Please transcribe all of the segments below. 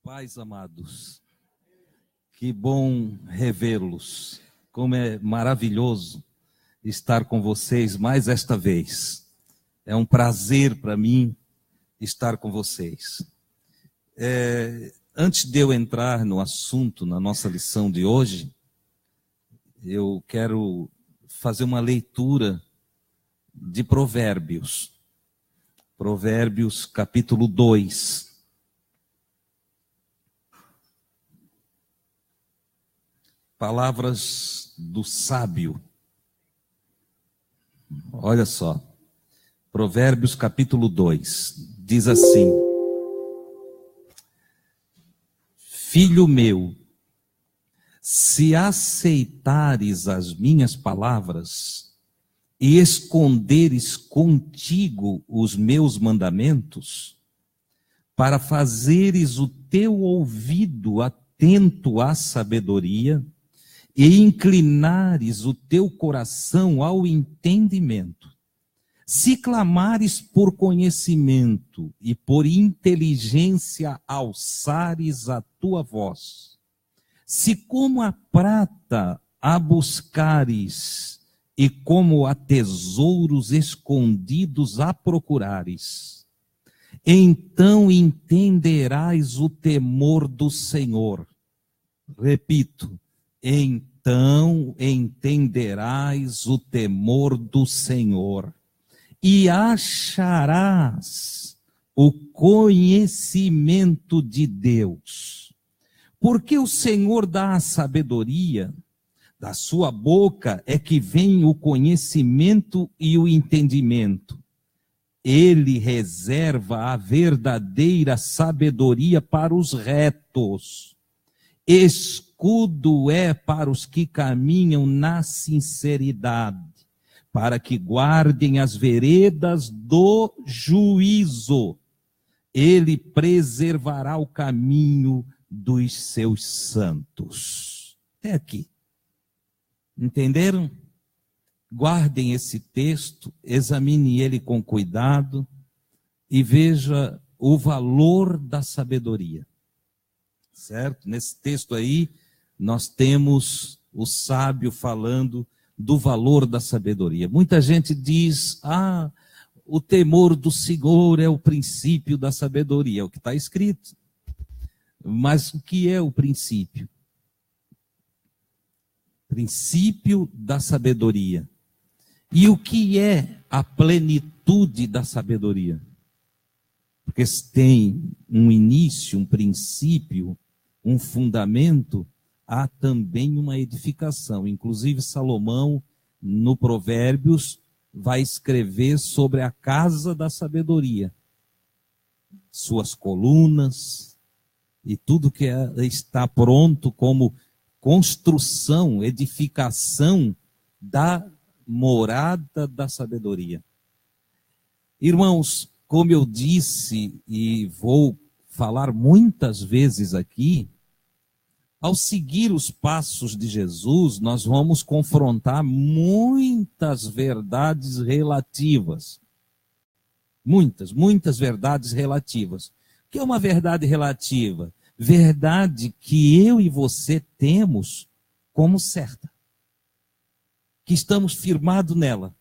paz, amados. Que bom revê-los. Como é maravilhoso estar com vocês mais esta vez. É um prazer para mim estar com vocês. Antes de eu entrar no assunto, na nossa lição de hoje, eu quero fazer uma leitura de Provérbios. Provérbios capítulo 2. Palavras do sábio. Olha só. Provérbios capítulo 2. Diz assim: Filho meu, se aceitares as minhas palavras e esconderes contigo os meus mandamentos, para fazeres o teu ouvido atento à sabedoria e inclinares o teu coração ao entendimento, se clamares por conhecimento e por inteligência alçares a tua voz, se como a prata a buscares e como a tesouros escondidos a procurares, então entenderás o temor do Senhor. Repito, então entenderás o temor do Senhor e acharás o conhecimento de Deus. Porque o Senhor dá a sabedoria, da sua boca é que vem o conhecimento e o entendimento. Ele reserva a verdadeira sabedoria para os retos. Escudo é para os que caminham na sinceridade, para que guardem as veredas do juízo. Ele preservará o caminho dos seus santos. Até aqui. Entenderam? Guardem esse texto, examine ele com cuidado e veja o valor da sabedoria. Certo? Nesse texto aí, nós temos o sábio falando do valor da sabedoria. Muita gente diz, o temor do Senhor é o princípio da sabedoria, é o que está escrito. Mas o que é o princípio? Princípio da sabedoria. E o que é a plenitude da sabedoria? Porque se tem um início, um princípio, um fundamento, há também uma edificação. Inclusive Salomão, no Provérbios, vai escrever sobre a casa da sabedoria. Suas colunas e tudo que está pronto como construção, edificação da morada da sabedoria. Irmãos, como eu disse e vou falar muitas vezes aqui, ao seguir os passos de Jesus, nós vamos confrontar muitas verdades relativas. Muitas verdades relativas. O que é uma verdade relativa? Verdade que eu e você temos como certa. Que estamos firmados nela.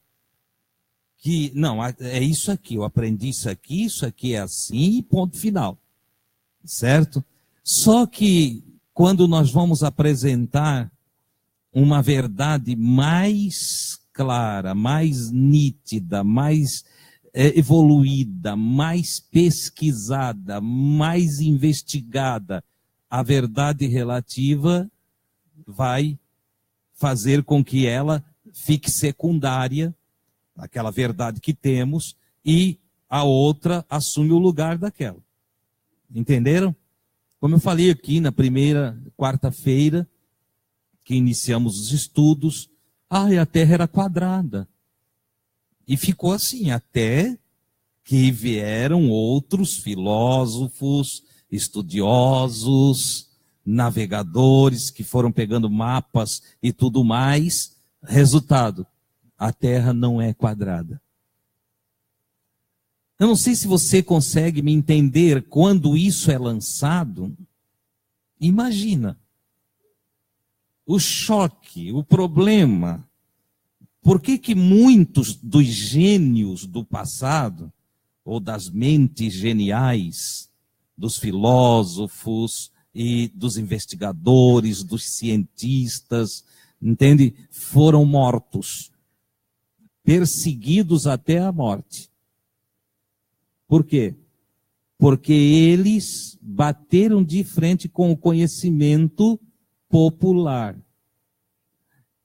Que, não, é isso aqui, eu aprendi isso aqui é assim e ponto final. Certo? Só que quando nós vamos apresentar uma verdade mais clara, mais nítida, mais evoluída, mais pesquisada, mais investigada, a verdade relativa vai fazer com que ela fique secundária, aquela verdade que temos, e a outra assume o lugar daquela. Entenderam? Como eu falei aqui na primeira quarta-feira, que iniciamos os estudos, a Terra era quadrada. E ficou assim, até que vieram outros filósofos, estudiosos, navegadores, que foram pegando mapas e tudo mais. Resultado, a Terra não é quadrada. Eu não sei se você consegue me entender quando isso é lançado. Imagina o choque, o problema. Por que muitos dos gênios do passado, ou das mentes geniais, dos filósofos e dos investigadores, dos cientistas, entende? Foram mortos, perseguidos até a morte. Por quê? Porque eles bateram de frente com o conhecimento popular.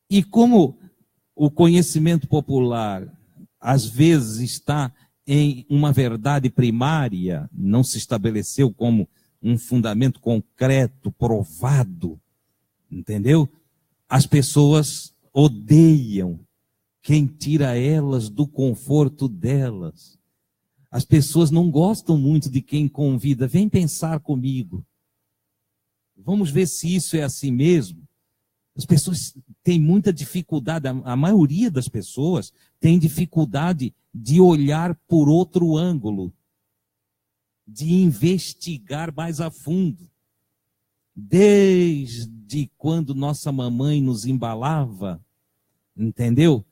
E como o conhecimento popular, às vezes, está em uma verdade primária, não se estabeleceu como um fundamento concreto, provado, entendeu? As pessoas odeiam quem tira elas do conforto delas. As pessoas não gostam muito de quem convida, vem pensar comigo. Vamos ver se isso é assim mesmo. As pessoas têm muita dificuldade, a maioria das pessoas tem dificuldade de olhar por outro ângulo, de investigar mais a fundo. Desde quando nossa mamãe nos embalava, entendeu?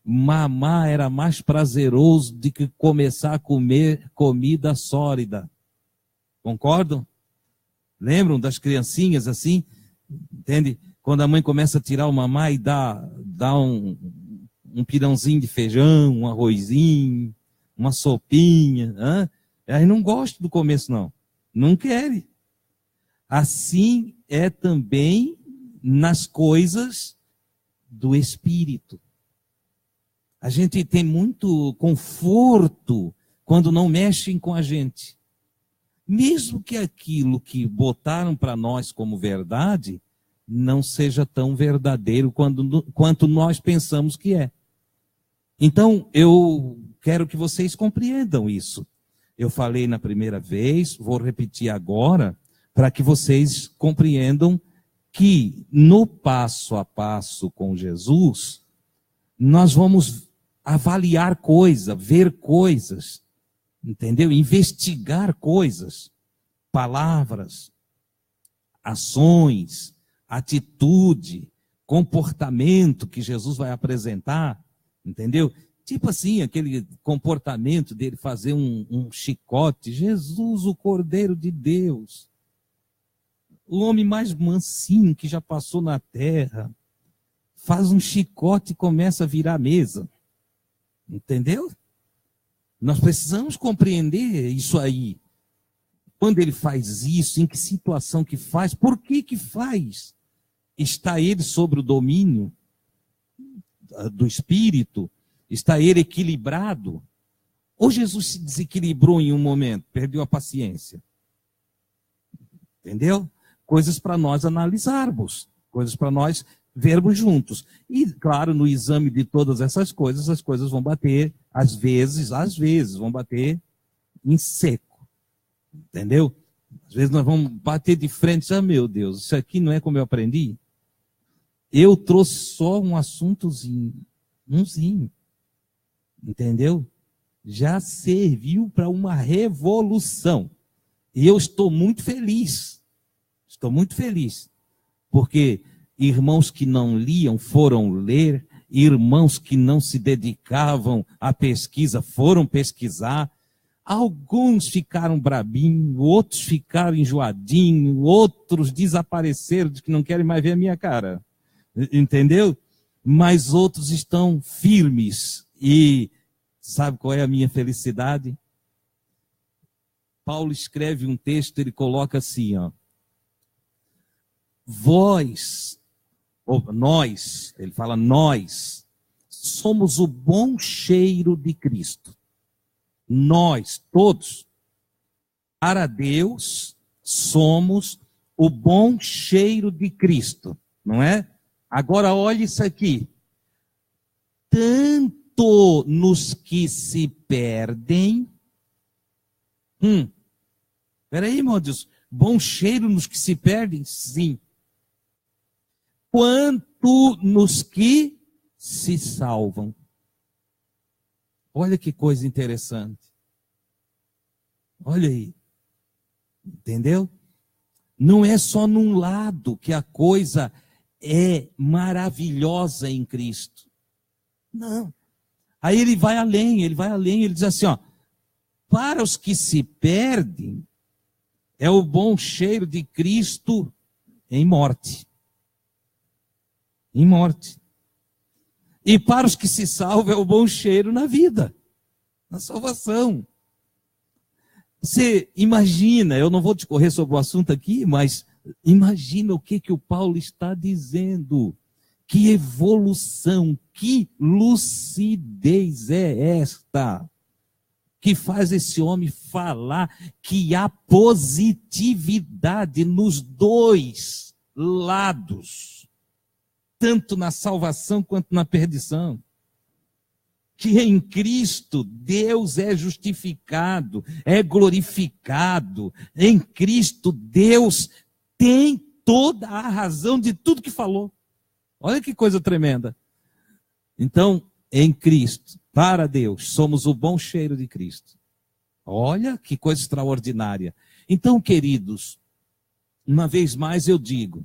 Mamar era mais prazeroso do que começar a comer comida sólida. Concordam? Lembram das criancinhas assim? Entende? Quando a mãe começa a tirar o mamar e dá um pirãozinho de feijão, um arrozinho, uma sopinha. Aí não gosta do começo, não. Não querem. Assim é também nas coisas do Espírito. A gente tem muito conforto quando não mexem com a gente. Mesmo que aquilo que botaram para nós como verdade não seja tão verdadeiro quanto nós pensamos que é. Então, eu quero que vocês compreendam isso. Eu falei na primeira vez, vou repetir agora, para que vocês compreendam que no passo a passo com Jesus, nós vamos avaliar coisas, ver coisas, entendeu? Investigar coisas, palavras, ações, atitude, comportamento que Jesus vai apresentar, entendeu? Tipo assim, aquele comportamento dele fazer um chicote. Jesus, o Cordeiro de Deus, o homem mais mansinho que já passou na terra, faz um chicote e começa a virar mesa. Entendeu? Nós precisamos compreender isso aí. Quando ele faz isso, em que situação que faz, por que faz? Está ele sob o domínio do Espírito? Está ele equilibrado? Ou Jesus se desequilibrou em um momento, perdeu a paciência? Entendeu? Coisas para nós analisarmos, coisas para nós vermos juntos. E, claro, no exame de todas essas coisas, as coisas vão bater, às vezes, vão bater em seco. Entendeu? Às vezes nós vamos bater de frente, meu Deus, isso aqui não é como eu aprendi? Eu trouxe só um assuntozinho, umzinho. Entendeu? Já serviu para uma revolução. E eu estou muito feliz. Estou muito feliz. Porque irmãos que não liam foram ler, irmãos que não se dedicavam à pesquisa foram pesquisar. Alguns ficaram brabinhos, outros ficaram enjoadinhos, outros desapareceram de que não querem mais ver a minha cara. Entendeu? Mas outros estão firmes. E sabe qual é a minha felicidade? Paulo escreve um texto, ele coloca assim, ó. Vós, ou nós, ele fala nós, somos o bom cheiro de Cristo. Nós, todos, para Deus, somos o bom cheiro de Cristo, não é? Agora olhe isso aqui. Tanto nos que se perdem. Peraí, meu Deus. Bom cheiro nos que se perdem? Sim. Quanto nos que se salvam. Olha que coisa interessante. Olha aí. Entendeu? Não é só num lado que a coisa é maravilhosa em Cristo. Não. Aí ele vai além, ele diz assim, ó, para os que se perdem, é o bom cheiro de Cristo em morte. Em morte. E para os que se salvam, é o bom cheiro na vida, na salvação. Você imagina, eu não vou discorrer sobre o assunto aqui, mas imagina o que o Paulo está dizendo. Que evolução, que lucidez é esta que faz esse homem falar que há positividade nos dois lados, tanto na salvação quanto na perdição. Que em Cristo Deus é justificado, é glorificado. Em Cristo Deus tem toda a razão de tudo que falou. Olha que coisa tremenda. Então, em Cristo, para Deus, somos o bom cheiro de Cristo. Olha que coisa extraordinária. Então, queridos, uma vez mais eu digo,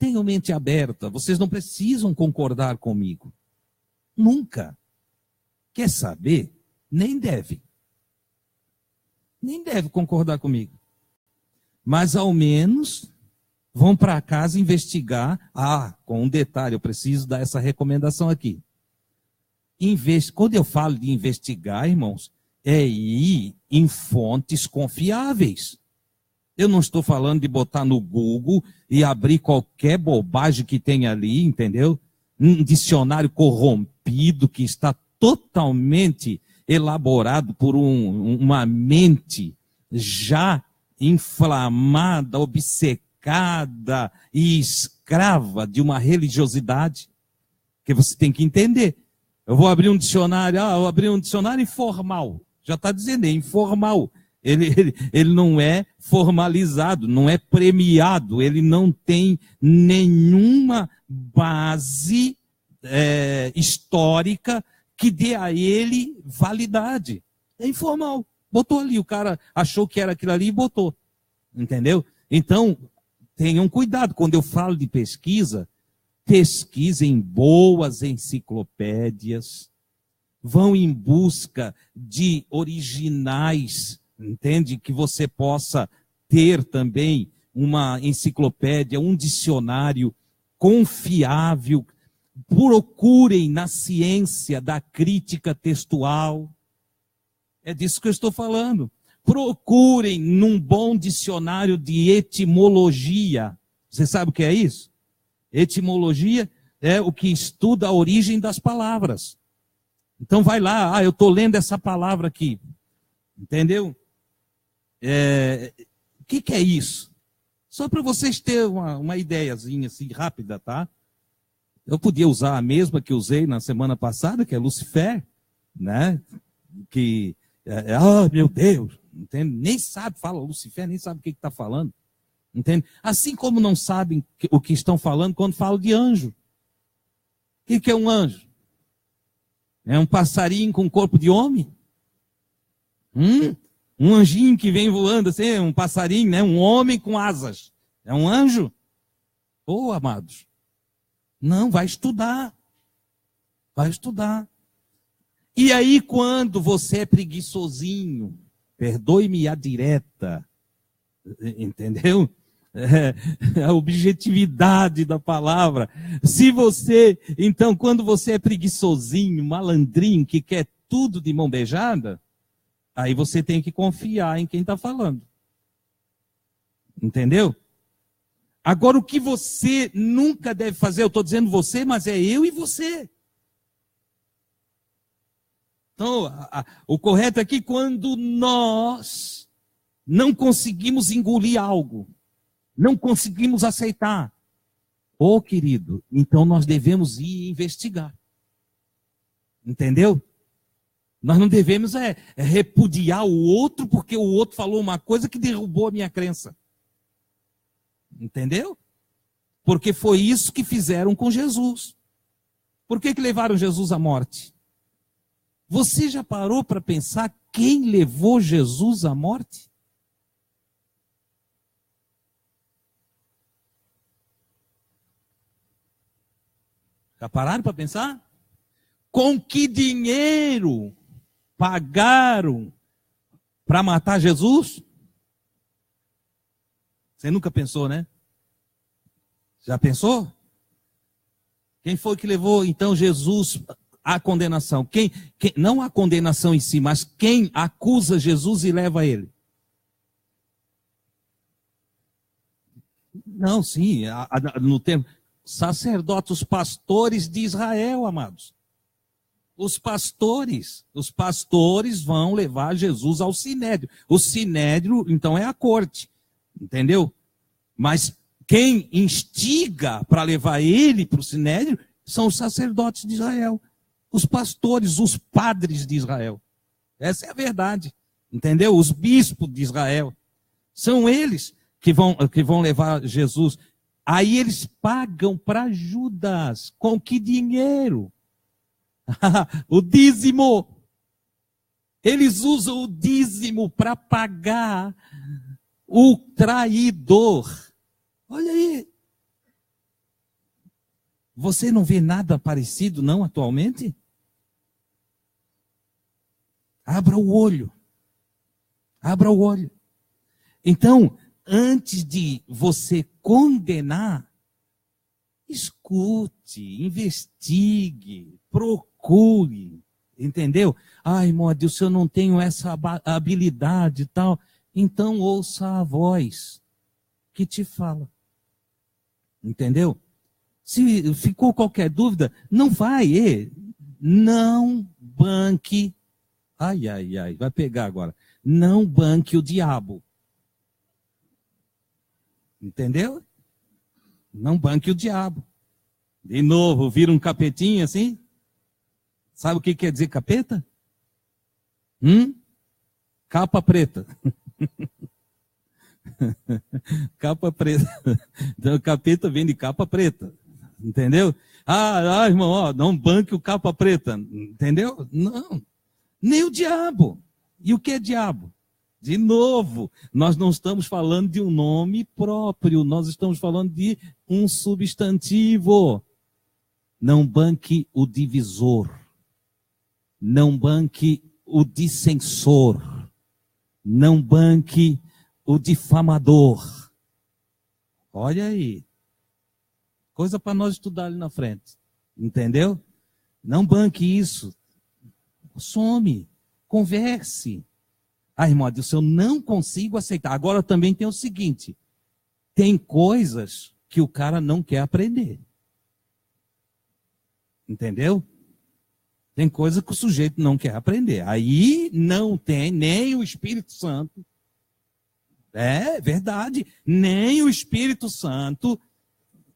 tenham mente aberta, vocês não precisam concordar comigo. Nunca. Quer saber? Nem deve. Nem deve concordar comigo. Mas ao menos vão para casa investigar. Com um detalhe, eu preciso dar essa recomendação aqui. Quando eu falo de investigar, irmãos, é ir em fontes confiáveis. Eu não estou falando de botar no Google e abrir qualquer bobagem que tem ali, entendeu? Um dicionário corrompido que está totalmente elaborado por uma mente já inflamada, obcecada e escrava de uma religiosidade. Que você tem que entender. Eu vou abrir um dicionário, eu vou abrir um dicionário informal. Já está dizendo, é informal. Ele não é formalizado, não é premiado, ele não tem nenhuma base histórica que dê a ele validade. É informal. Botou ali, o cara achou que era aquilo ali e botou. Entendeu? Então, tenham cuidado. Quando eu falo de pesquisa, pesquisem boas enciclopédias, vão em busca de originais, entende? Que você possa ter também uma enciclopédia, um dicionário confiável. Procurem na ciência da crítica textual. É disso que eu estou falando. Procurem num bom dicionário de etimologia. Você sabe o que é isso? Etimologia é o que estuda a origem das palavras. Então vai lá, eu estou lendo essa palavra aqui. Entendeu? O que é isso? Só para vocês terem uma ideiazinha assim rápida, tá? Eu podia usar a mesma que usei na semana passada, que é Lucifer, né? Que, meu Deus, entende? Nem sabe, fala Lucifer, nem sabe o que está falando, entende? Assim como não sabem o que estão falando quando falam de anjo. O que é um anjo? É um passarinho com corpo de homem? Um anjinho que vem voando assim, um passarinho, né? Um homem com asas. É um anjo? Amados. Não, vai estudar. Vai estudar. E aí, quando você é preguiçosinho, perdoe-me a direta, entendeu? A objetividade da palavra. Então, quando você é preguiçosinho, malandrinho, que quer tudo de mão beijada, aí você tem que confiar em quem está falando. Entendeu? Agora, o que você nunca deve fazer, eu estou dizendo você, mas é eu e você. Então, o correto é que quando nós não conseguimos engolir algo, não conseguimos aceitar, querido, então nós devemos ir investigar. Entendeu? Nós não devemos repudiar o outro porque o outro falou uma coisa que derrubou a minha crença. Entendeu? Porque foi isso que fizeram com Jesus. Por que levaram Jesus à morte? Você já parou para pensar quem levou Jesus à morte? Já pararam para pensar? Com que dinheiro pagaram para matar Jesus? Você nunca pensou, né? Já pensou? Quem foi que levou então Jesus à condenação? Quem não a condenação em si, mas quem acusa Jesus e leva ele? Não, sim, no tempo, sacerdotes, os pastores de Israel, amados. Os pastores vão levar Jesus ao sinédrio. O sinédrio, então, é a corte, entendeu? Mas quem instiga para levar ele para o sinédrio são os sacerdotes de Israel, os pastores, os padres de Israel. Essa é a verdade, entendeu? Os bispos de Israel. São eles que vão levar Jesus. Aí eles pagam para Judas. Com que dinheiro? O dízimo. Eles usam o dízimo para pagar o traidor. Olha aí. Você não vê nada parecido, não, atualmente? Abra o olho. Abra o olho. Então, antes de você condenar, escute, investigue, procure, entendeu? Ai, irmão Adilson, eu não tenho essa habilidade e tal. Então, ouça a voz que te fala. Entendeu? Se ficou qualquer dúvida, não vai, não banque. Ai, vai pegar agora. Não banque o diabo. Entendeu? Não banque o diabo. De novo, vira um capetinho assim? Sabe o que quer dizer capeta? Capa preta. Capa preta. Então, o capeta vem de capa preta. Entendeu? Irmão, não banque o capa preta. Entendeu? Não. Nem o diabo. E o que é diabo? De novo, nós não estamos falando de um nome próprio, nós estamos falando de um substantivo. Não banque o divisor. Não banque o dissensor. Não banque o difamador. Olha aí. Coisa para nós estudar ali na frente. Entendeu? Não banque isso. Some. Converse. Irmão Adilson, eu não consigo aceitar. Agora também tem o seguinte. Tem coisas que o cara não quer aprender. Entendeu? Tem coisa que o sujeito não quer aprender. Aí não tem nem o Espírito Santo. É verdade. Nem o Espírito Santo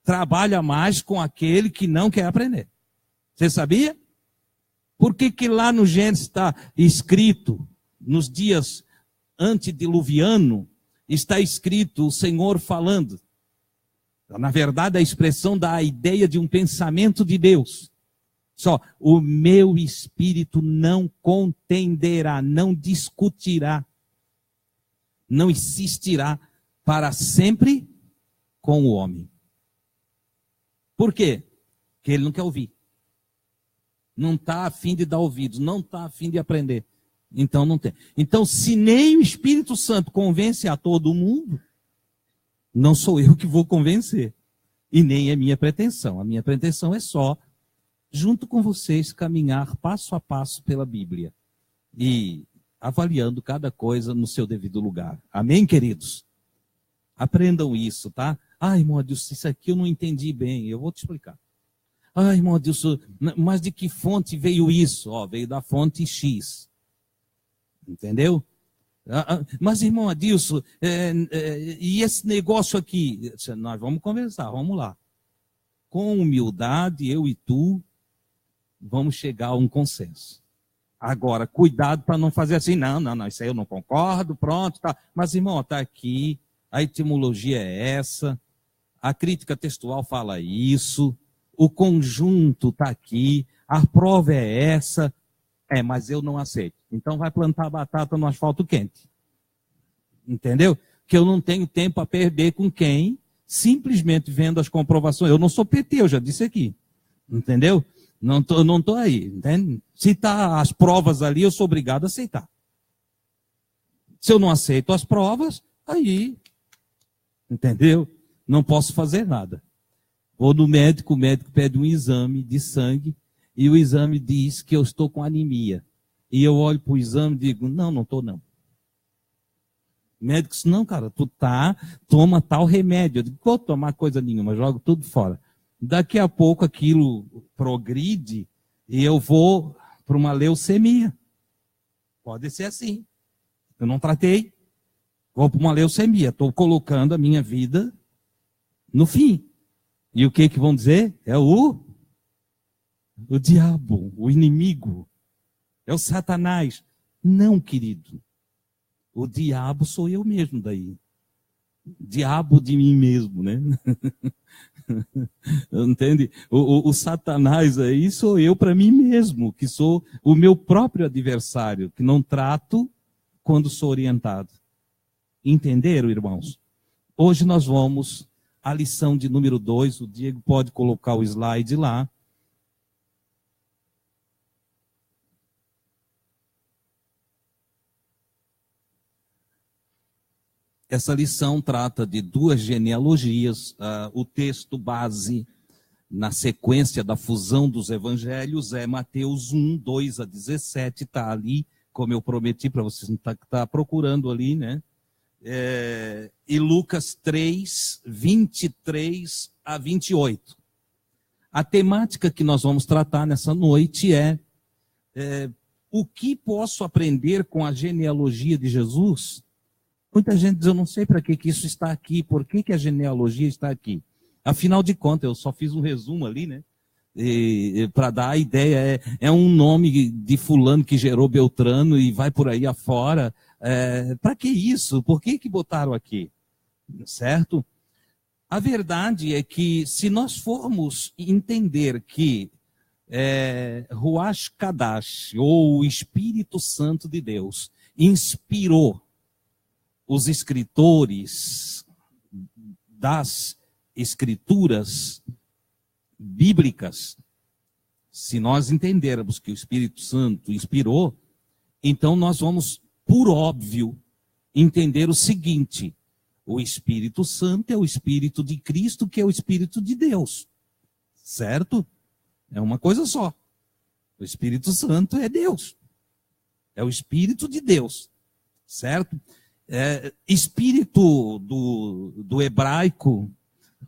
trabalha mais com aquele que não quer aprender. Você sabia? Por que lá no Gênesis está escrito, nos dias antediluviano, está escrito o Senhor falando? Na verdade, a expressão dá a ideia de um pensamento de Deus. Só, o meu espírito não contenderá, não discutirá, não insistirá para sempre com o homem. Por quê? Porque ele não quer ouvir. Não está a fim de dar ouvidos, não está a fim de aprender. Então não tem. Então, se nem o Espírito Santo convence a todo mundo, não sou eu que vou convencer. E nem é minha pretensão. A minha pretensão é só, junto com vocês, caminhar passo a passo pela Bíblia. E avaliando cada coisa no seu devido lugar. Amém, queridos? Aprendam isso, tá? Irmão Adilson, isso aqui eu não entendi bem. Eu vou te explicar. Irmão Adilson, mas de que fonte veio isso? Veio da fonte X. Entendeu? Mas, irmão Adilson, e esse negócio aqui? Nós vamos conversar, vamos lá. Com humildade, eu e tu, vamos chegar a um consenso. Agora, cuidado para não fazer assim, não, isso aí eu não concordo, pronto, tá. Mas, irmão, está aqui, a etimologia é essa, a crítica textual fala isso, o conjunto está aqui, a prova é essa, mas eu não aceito. Então vai plantar batata no asfalto quente. Entendeu? Que eu não tenho tempo a perder com quem simplesmente vendo as comprovações. Eu não sou PT, eu já disse aqui. Entendeu? Não tô aí, entende? Se tá as provas ali, eu sou obrigado a aceitar. Se eu não aceito as provas, aí, entendeu? Não posso fazer nada. Vou no médico, o médico pede um exame de sangue, e o exame diz que eu estou com anemia. E eu olho para o exame e digo, não estou não. O médico disse, não, cara, toma tal remédio. Eu digo, vou tomar coisa nenhuma, jogo tudo fora. Daqui a pouco aquilo progride e eu vou para uma leucemia. Pode ser assim. Eu não tratei, vou para uma leucemia. Estou colocando a minha vida no fim. E o que vão dizer? É o diabo, o inimigo. É o Satanás. Não, querido. O diabo sou eu mesmo daí. Diabo de mim mesmo, né? Entende? O Satanás aí sou eu para mim mesmo, que sou o meu próprio adversário, que não trato quando sou orientado. Entenderam, irmãos? Hoje nós vamos à lição de número 2. O Diego pode colocar o slide lá. Essa lição trata de duas genealogias. O texto base na sequência da fusão dos evangelhos é Mateus 1, 2 a 17, está ali, como eu prometi para vocês, não está procurando ali, né? E Lucas 3, 23 a 28. A temática que nós vamos tratar nessa noite é o que posso aprender com a genealogia de Jesus? Muita gente diz, eu não sei para que isso está aqui, por que a genealogia está aqui. Afinal de contas, eu só fiz um resumo ali, né? Para dar a ideia, é um nome de fulano que gerou Beltrano e vai por aí afora. Para que isso? Por que botaram aqui? Certo? A verdade é que se nós formos entender que Ruach Kadash, ou o Espírito Santo de Deus, inspirou os escritores das escrituras bíblicas, se nós entendermos que o Espírito Santo inspirou, então nós vamos, por óbvio, entender o seguinte: o Espírito Santo é o Espírito de Cristo, que é o Espírito de Deus. Certo? É uma coisa só. O Espírito Santo é Deus. É o Espírito de Deus. Certo? Espírito do hebraico,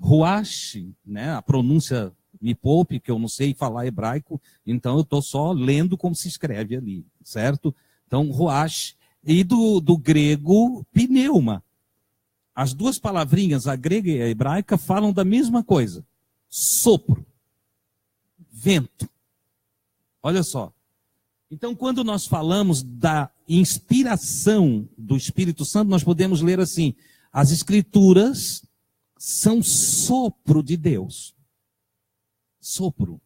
Ruach, né? A pronúncia me poupe, que eu não sei falar hebraico, então eu estou só lendo como se escreve ali, certo? Então, Ruach, e do grego, pneuma. As duas palavrinhas, a grega e a hebraica, falam da mesma coisa. Sopro, vento. Olha só. Então, quando nós falamos da inspiração do Espírito Santo, nós podemos ler assim: as Escrituras são sopro de Deus. Sopro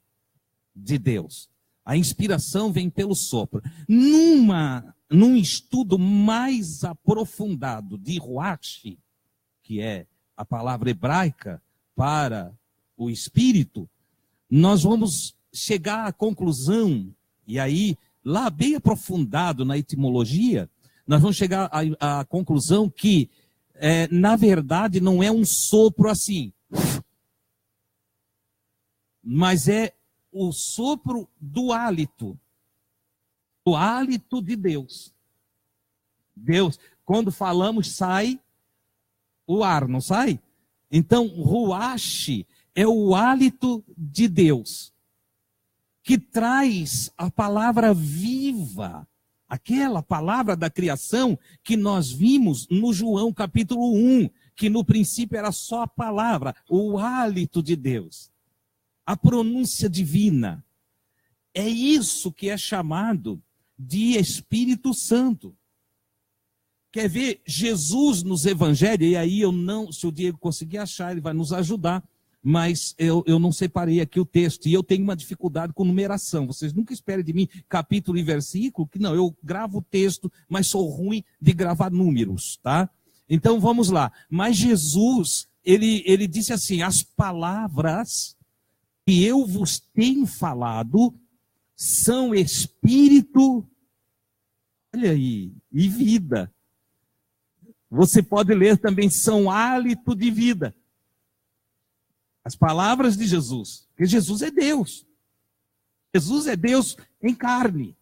de Deus. A inspiração vem pelo sopro. Num estudo mais aprofundado de Ruach, que é a palavra hebraica para o Espírito, nós vamos chegar à conclusão, e aí, lá bem aprofundado na etimologia, nós vamos chegar à conclusão que, na verdade, não é um sopro assim, mas é o sopro do hálito de Deus. Deus, quando falamos, sai o ar, não sai? Então, Ruach é o hálito de Deus, que traz a palavra viva, aquela palavra da criação que nós vimos no João capítulo 1, que no princípio era só a palavra, o hálito de Deus, a pronúncia divina. É isso que é chamado de Espírito Santo. Quer ver Jesus nos evangelhos? E aí se o Diego conseguir achar, ele vai nos ajudar. Mas eu não separei aqui o texto, e eu tenho uma dificuldade com numeração. Vocês nunca esperem de mim capítulo e versículo, que não, eu gravo o texto, mas sou ruim de gravar números, tá? Então vamos lá. Mas Jesus, ele disse assim: as palavras que eu vos tenho falado são espírito, olha aí, e vida. Você pode ler também, são hálito de vida. As palavras de Jesus, porque Jesus é Deus. Jesus é Deus em carne.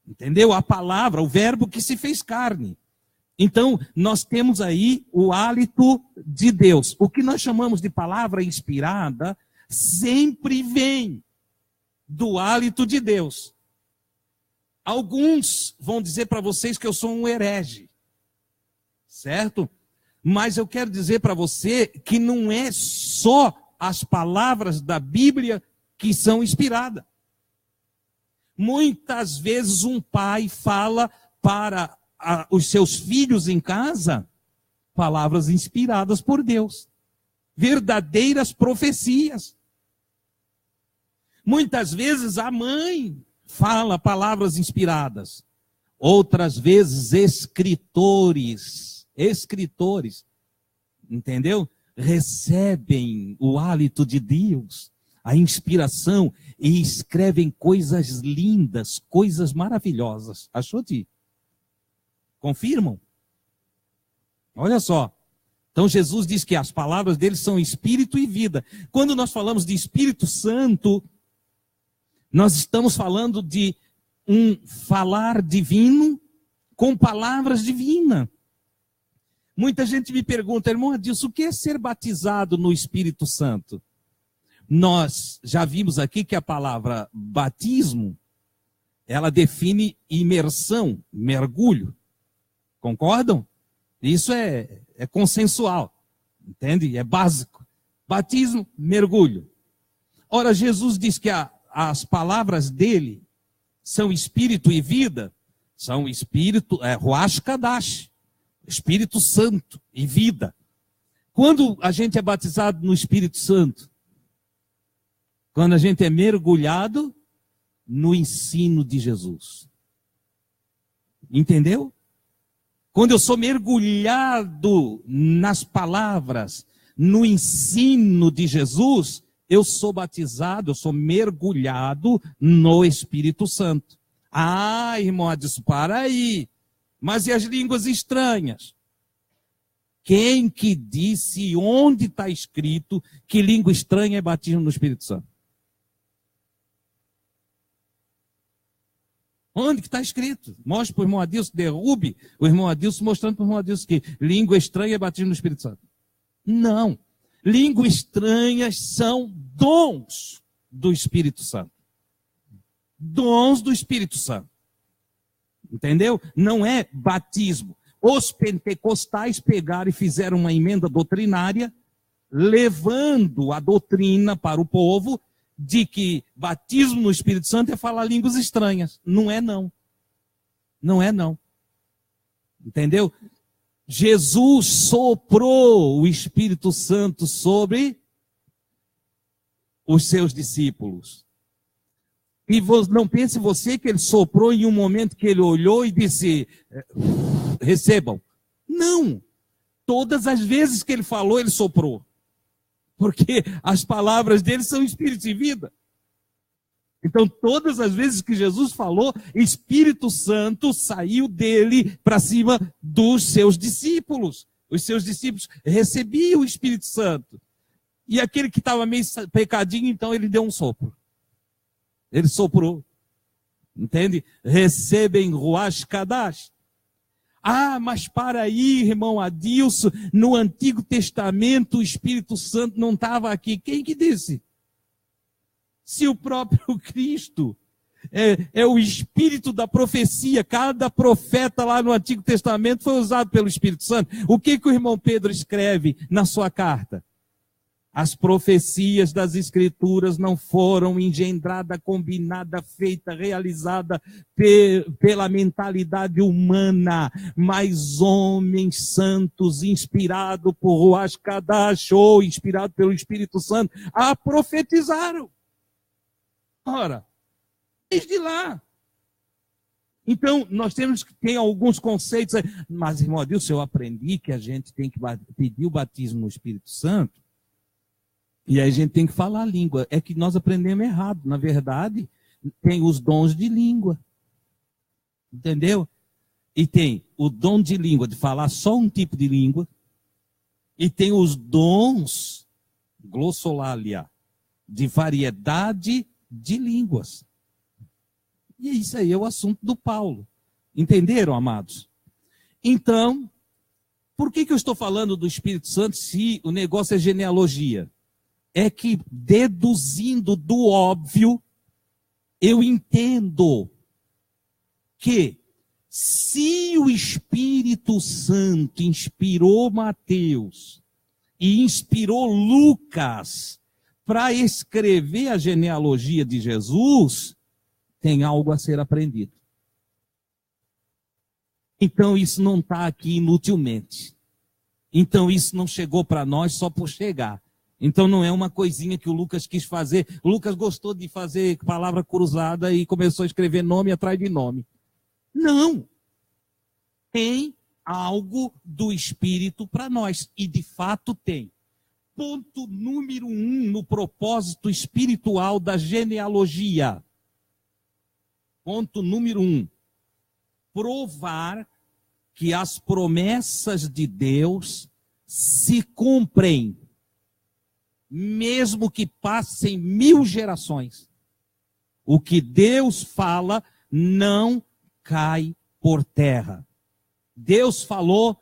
Entendeu? A palavra, o verbo que se fez carne. Então, nós temos aí o hálito de Deus. O que nós chamamos de palavra inspirada sempre vem do hálito de Deus. Alguns vão dizer para vocês que eu sou um herege, certo? Mas eu quero dizer para você que não é só as palavras da Bíblia que são inspiradas. Muitas vezes um pai fala para os seus filhos em casa palavras inspiradas por Deus, verdadeiras profecias. Muitas vezes a mãe fala palavras inspiradas, outras vezes escritores, entendeu? Recebem o hálito de Deus, a inspiração, e escrevem coisas lindas, coisas maravilhosas. Achou, Ti? Confirmam? Olha só. Então Jesus diz que as palavras dele são espírito e vida. Quando nós falamos de Espírito Santo, nós estamos falando de um falar divino com palavras divinas. Muita gente me pergunta, irmão Adilson, o que é ser batizado no Espírito Santo? Nós já vimos aqui que a palavra batismo, ela define imersão, mergulho. Concordam? Isso é consensual, entende? É básico. Batismo, mergulho. Ora, Jesus diz que as palavras dele são espírito e vida, são espírito, Ruach Kadash, Espírito Santo e vida. Quando a gente é batizado no Espírito Santo? Quando a gente é mergulhado no ensino de Jesus. Entendeu? Quando eu sou mergulhado nas palavras, no ensino de Jesus, eu sou batizado, eu sou mergulhado no Espírito Santo. Ah, irmão, disse, para aí. Mas e as línguas estranhas? Quem que disse, onde está escrito que língua estranha é batismo no Espírito Santo? Onde que está escrito? Mostre para o irmão Adilson, derrube o irmão Adilson, mostrando para o irmão Adilson que língua estranha é batismo no Espírito Santo. Não. Línguas estranhas são dons do Espírito Santo. Dons do Espírito Santo. Entendeu? Não é batismo. Os pentecostais pegaram e fizeram uma emenda doutrinária, levando a doutrina para o povo de que batismo no Espírito Santo é falar línguas estranhas. Não é não. Não é não. Entendeu? Jesus soprou o Espírito Santo sobre os seus discípulos. E não pense você que ele soprou em um momento que ele olhou e disse, recebam. Não. Todas as vezes que ele falou, ele soprou. Porque as palavras dele são espírito e vida. Então, todas as vezes que Jesus falou, Espírito Santo saiu dele para cima dos seus discípulos. Os seus discípulos recebiam o Espírito Santo. E aquele que estava meio pecadinho, então ele deu um sopro. Ele soprou. Entende? Recebem Ruach Kadash. Ah, mas para aí, irmão Adilson, no Antigo Testamento o Espírito Santo não estava aqui. Quem que disse? Se o próprio Cristo é o espírito da profecia, cada profeta lá no Antigo Testamento foi usado pelo Espírito Santo. O que o irmão Pedro escreve na sua carta? As profecias das Escrituras não foram engendrada, combinada, feita, realizada pela mentalidade humana, mas homens santos, inspirados por Ruach Kadash, ou inspirados pelo Espírito Santo, a profetizaram. Ora, desde lá. Então, nós temos que ter alguns conceitos. Mas, irmão Adilson, eu aprendi que a gente tem que pedir o batismo no Espírito Santo. E aí a gente tem que falar a língua. É que nós aprendemos errado. Na verdade, tem os dons de língua. Entendeu? E tem o dom de língua, de falar só um tipo de língua. E tem os dons, glossolalia, de variedade de línguas. E isso aí é o assunto do Paulo. Entenderam, amados? Então, por que eu estou falando do Espírito Santo se o negócio é genealogia? É que, deduzindo do óbvio, eu entendo que, se o Espírito Santo inspirou Mateus e inspirou Lucas para escrever a genealogia de Jesus, tem algo a ser aprendido. Então isso não está aqui inutilmente. Então isso não chegou para nós só por chegar. Então não é uma coisinha que o Lucas quis fazer. O Lucas gostou de fazer palavra cruzada e começou a escrever nome atrás de nome. Não. Tem algo do Espírito para nós. E de fato tem. Ponto número 1 no propósito espiritual da genealogia. Ponto número 1. Provar que as promessas de Deus se cumprem, mesmo que passem 1000 gerações. O que Deus fala não cai por terra. Deus falou,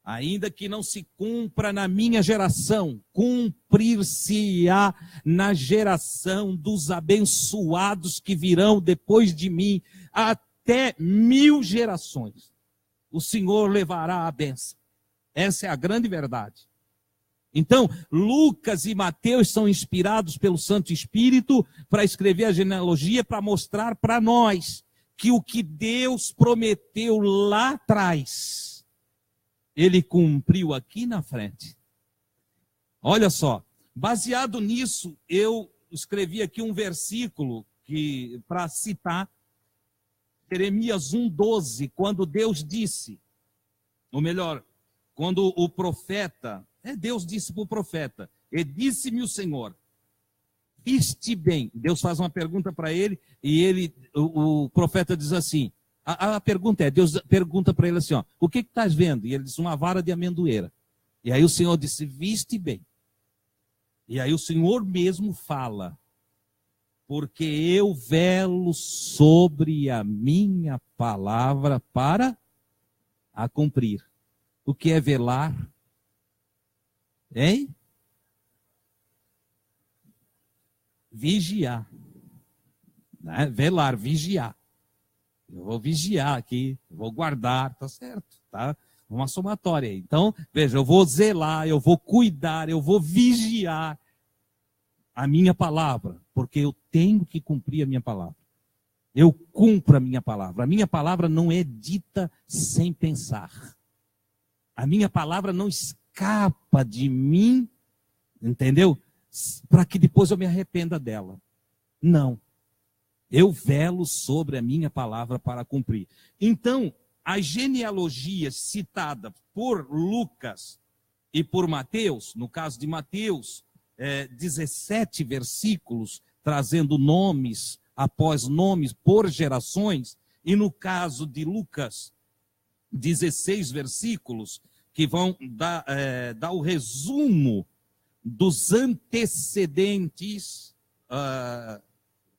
ainda que não se cumpra na minha geração, cumprir-se-á na geração dos abençoados que virão depois de mim, até 1000 gerações. O Senhor levará a bênção. Essa é a grande verdade. Então, Lucas e Mateus são inspirados pelo Santo Espírito para escrever a genealogia, para mostrar para nós que o que Deus prometeu lá atrás, Ele cumpriu aqui na frente. Olha só, baseado nisso, eu escrevi aqui um versículo para citar, Jeremias 1,12, quando Deus disse, ou melhor, quando o profeta, Deus disse para o profeta, e disse-me o Senhor, viste bem. Deus faz uma pergunta para ele, e o profeta diz assim, a pergunta Deus pergunta para ele assim, o que estás vendo? E ele diz, uma vara de amendoeira. E aí o Senhor disse, viste bem. E aí o Senhor mesmo fala, porque eu velo sobre a minha palavra para a cumprir. O que é velar? Hein? Vigiar. Né? Velar, vigiar. Eu vou vigiar aqui, eu vou guardar, tá certo, tá? Uma somatória aí. Então, veja, eu vou zelar, eu vou cuidar, eu vou vigiar a minha palavra, porque eu tenho que cumprir a minha palavra. Eu cumpro a minha palavra. A minha palavra não é dita sem pensar. A minha palavra não escapa de mim, entendeu? Para que depois eu me arrependa dela. Não. Eu velo sobre a minha palavra para cumprir. Então, as genealogias citadas por Lucas e por Mateus, no caso de Mateus, 17 versículos, trazendo nomes após nomes por gerações, e no caso de Lucas, 16 versículos, que vão dar o resumo dos antecedentes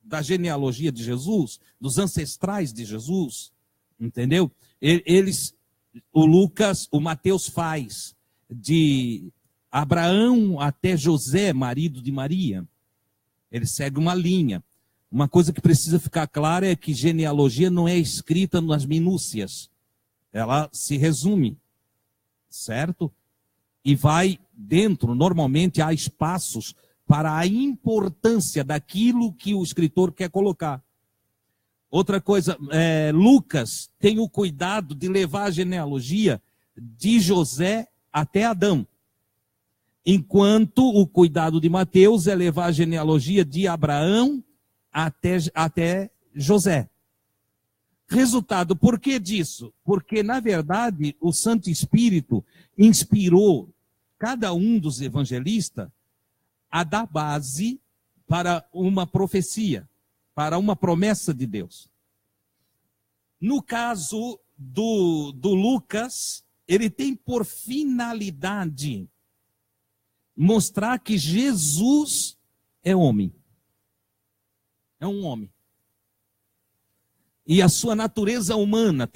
da genealogia de Jesus, dos ancestrais de Jesus, entendeu? O Mateus faz de Abraão até José, marido de Maria. Ele segue uma linha. Uma coisa que precisa ficar clara é que genealogia não é escrita nas minúcias. Ela se resume, certo? E vai dentro, normalmente há espaços para a importância daquilo que o escritor quer colocar. Outra coisa, Lucas tem o cuidado de levar a genealogia de José até Adão. Enquanto o cuidado de Mateus é levar a genealogia de Abraão até José. Resultado, por que disso? Porque, na verdade, o Santo Espírito inspirou cada um dos evangelistas a dar base para uma profecia, para uma promessa de Deus. No caso do Lucas, ele tem por finalidade mostrar que Jesus é homem. É um homem. E a sua natureza humana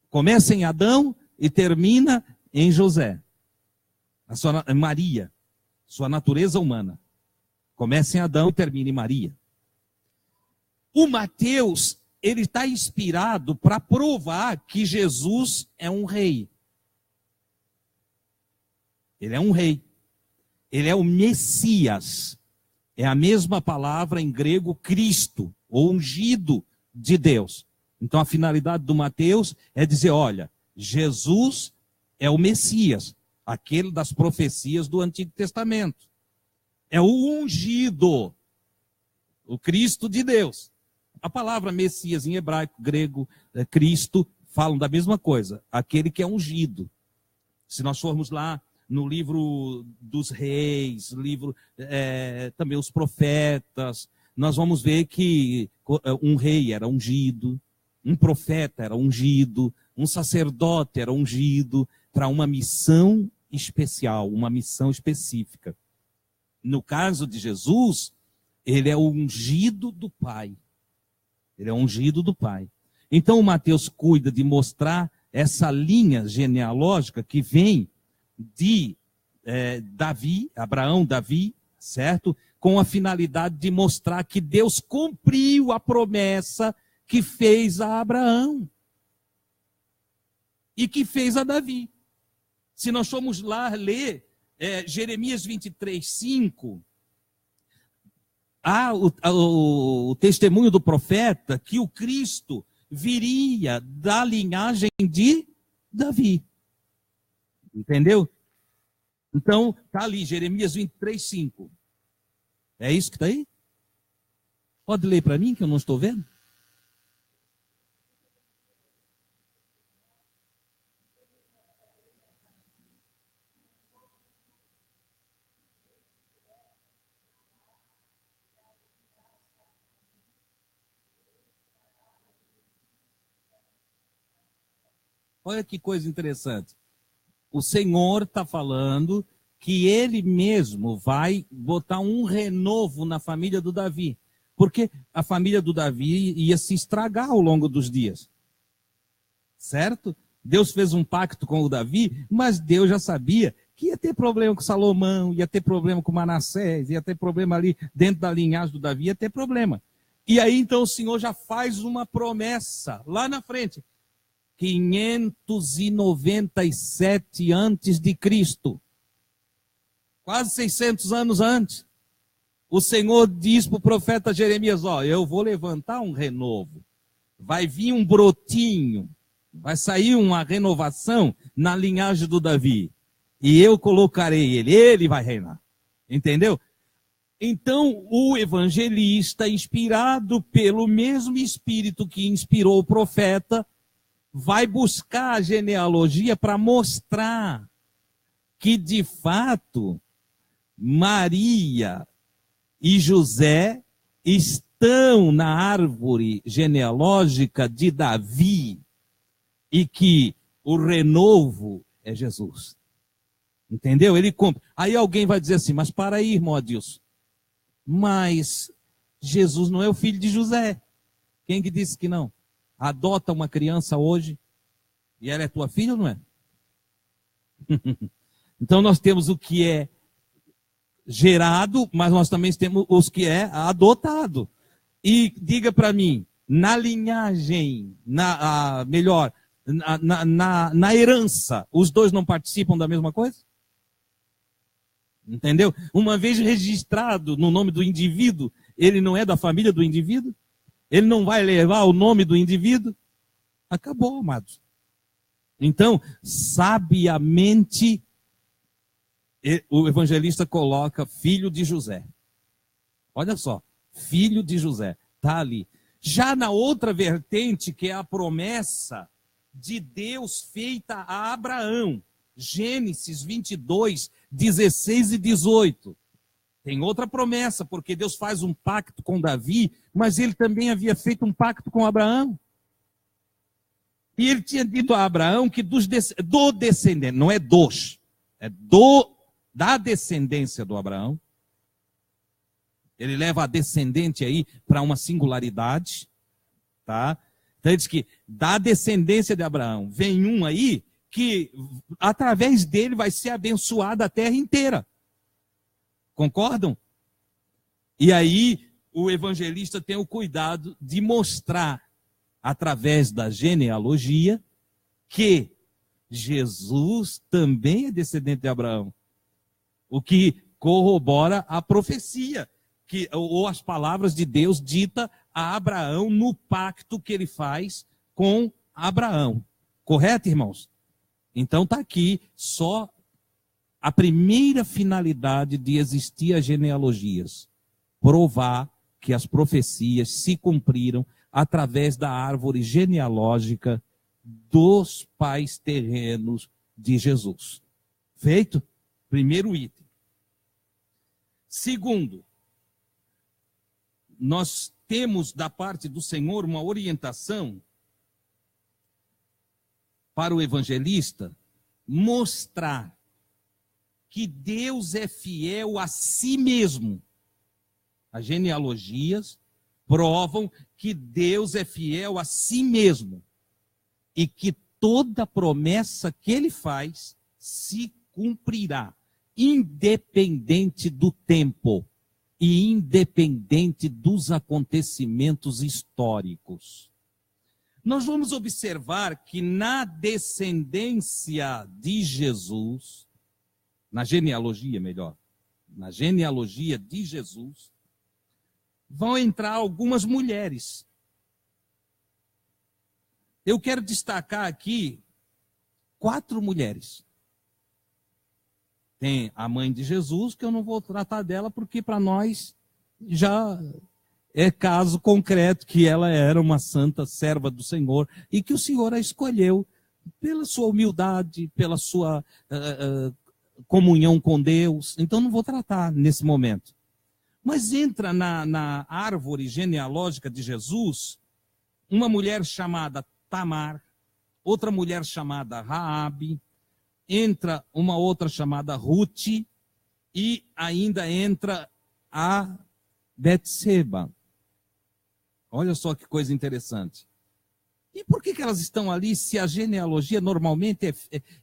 começa em Adão e termina em José. Maria, sua natureza humana. Começa em Adão e termina em Maria. O Mateus, ele está inspirado para provar que Jesus é um rei. Ele é um rei. Ele é o Messias. É a mesma palavra em grego, Cristo, ou ungido de Deus. Então a finalidade do Mateus é dizer, olha, Jesus é o Messias, aquele das profecias do Antigo Testamento. É o ungido, o Cristo de Deus. A palavra Messias em hebraico, grego, Cristo, falam da mesma coisa, aquele que é ungido. Se nós formos lá no livro dos reis, também os profetas, nós vamos ver que um rei era ungido, um profeta era ungido, um sacerdote era ungido para uma missão especial, uma missão específica. No caso de Jesus, ele é o ungido do Pai. Ele é ungido do Pai. Então o Mateus cuida de mostrar essa linha genealógica que vem de Davi, Abraão, Davi, certo? Com a finalidade de mostrar que Deus cumpriu a promessa que fez a Abraão e que fez a Davi. Se nós formos lá ler Jeremias 23:5, há o testemunho do profeta que o Cristo viria da linhagem de Davi. Entendeu? Então, está ali, Jeremias 23:5. É isso que está aí? Pode ler para mim, que eu não estou vendo? Olha que coisa interessante. O Senhor está falando que ele mesmo vai botar um renovo na família do Davi. Porque a família do Davi ia se estragar ao longo dos dias. Certo? Deus fez um pacto com o Davi, mas Deus já sabia que ia ter problema com Salomão, ia ter problema com Manassés, ia ter problema ali dentro da linhagem do Davi, ia ter problema. E aí então o Senhor já faz uma promessa lá na frente. 597 antes de Cristo, quase 600 anos antes, o Senhor diz para o profeta Jeremias, eu vou levantar um renovo, vai vir um brotinho, vai sair uma renovação na linhagem do Davi, e eu colocarei ele vai reinar, entendeu? Então o evangelista, inspirado pelo mesmo Espírito que inspirou o profeta, vai buscar a genealogia para mostrar que, de fato, Maria e José estão na árvore genealógica de Davi e que o renovo é Jesus. Entendeu? Ele compra. Aí alguém vai dizer assim, mas para aí, irmão Adilson, mas Jesus não é o filho de José. Quem que disse que não? Adota uma criança hoje e ela é tua filha ou não é? Então nós temos o que é gerado, mas nós também temos os que é adotado. E diga para mim, na linhagem, na herança, os dois não participam da mesma coisa? Entendeu? Uma vez registrado no nome do indivíduo, ele não é da família do indivíduo? Ele não vai levar o nome do indivíduo? Acabou, amados. Então, sabiamente, o evangelista coloca filho de José. Olha só, filho de José, está ali. Já na outra vertente, que é a promessa de Deus feita a Abraão, Gênesis 22, 16 e 18. Tem outra promessa, porque Deus faz um pacto com Davi, mas ele também havia feito um pacto com Abraão. E ele tinha dito a Abraão que do descendente, não é dos, é da descendência do Abraão. Ele leva a descendente aí para uma singularidade, tá? Então ele diz que da descendência de Abraão vem um aí que através dele vai ser abençoada a terra inteira. Concordam? E aí o evangelista tem o cuidado de mostrar, através da genealogia, que Jesus também é descendente de Abraão. O que corrobora a profecia, ou as palavras de Deus dita a Abraão no pacto que ele faz com Abraão. Correto, irmãos? Então está aqui só a primeira finalidade de existir as genealogias: provar que as profecias se cumpriram através da árvore genealógica dos pais terrenos de Jesus. Feito? Primeiro item. Segundo, nós temos da parte do Senhor uma orientação para o evangelista mostrar que Deus é fiel a si mesmo. As genealogias provam que Deus é fiel a si mesmo e que toda promessa que ele faz se cumprirá, independente do tempo e independente dos acontecimentos históricos. Nós vamos observar que na descendência de Jesus, na genealogia de Jesus, vão entrar algumas mulheres. Eu quero destacar aqui 4 mulheres. Tem a mãe de Jesus, que eu não vou tratar dela, porque para nós já é caso concreto que ela era uma santa serva do Senhor e que o Senhor a escolheu pela sua humildade, pela sua comunhão com Deus. Então não vou tratar nesse momento. Mas entra na árvore genealógica de Jesus uma mulher chamada Tamar, outra mulher chamada Raabe, entra uma outra chamada Ruth e ainda entra a Betseba. Olha só que coisa interessante. E por que elas estão ali se a genealogia normalmente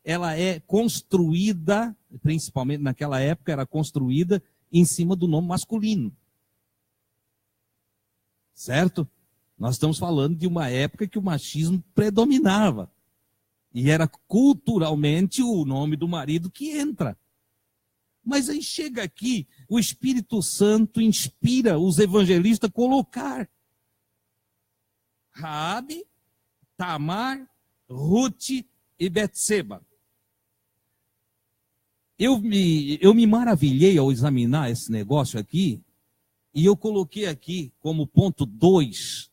ela é construída, principalmente naquela época, era construída em cima do nome masculino? Certo? Nós estamos falando de uma época que o machismo predominava. E era culturalmente o nome do marido que entra. Mas aí chega aqui, o Espírito Santo inspira os evangelistas a colocar Raabe, Tamar, Ruth e Betseba. Eu me maravilhei ao examinar esse negócio aqui, e eu coloquei aqui como ponto 2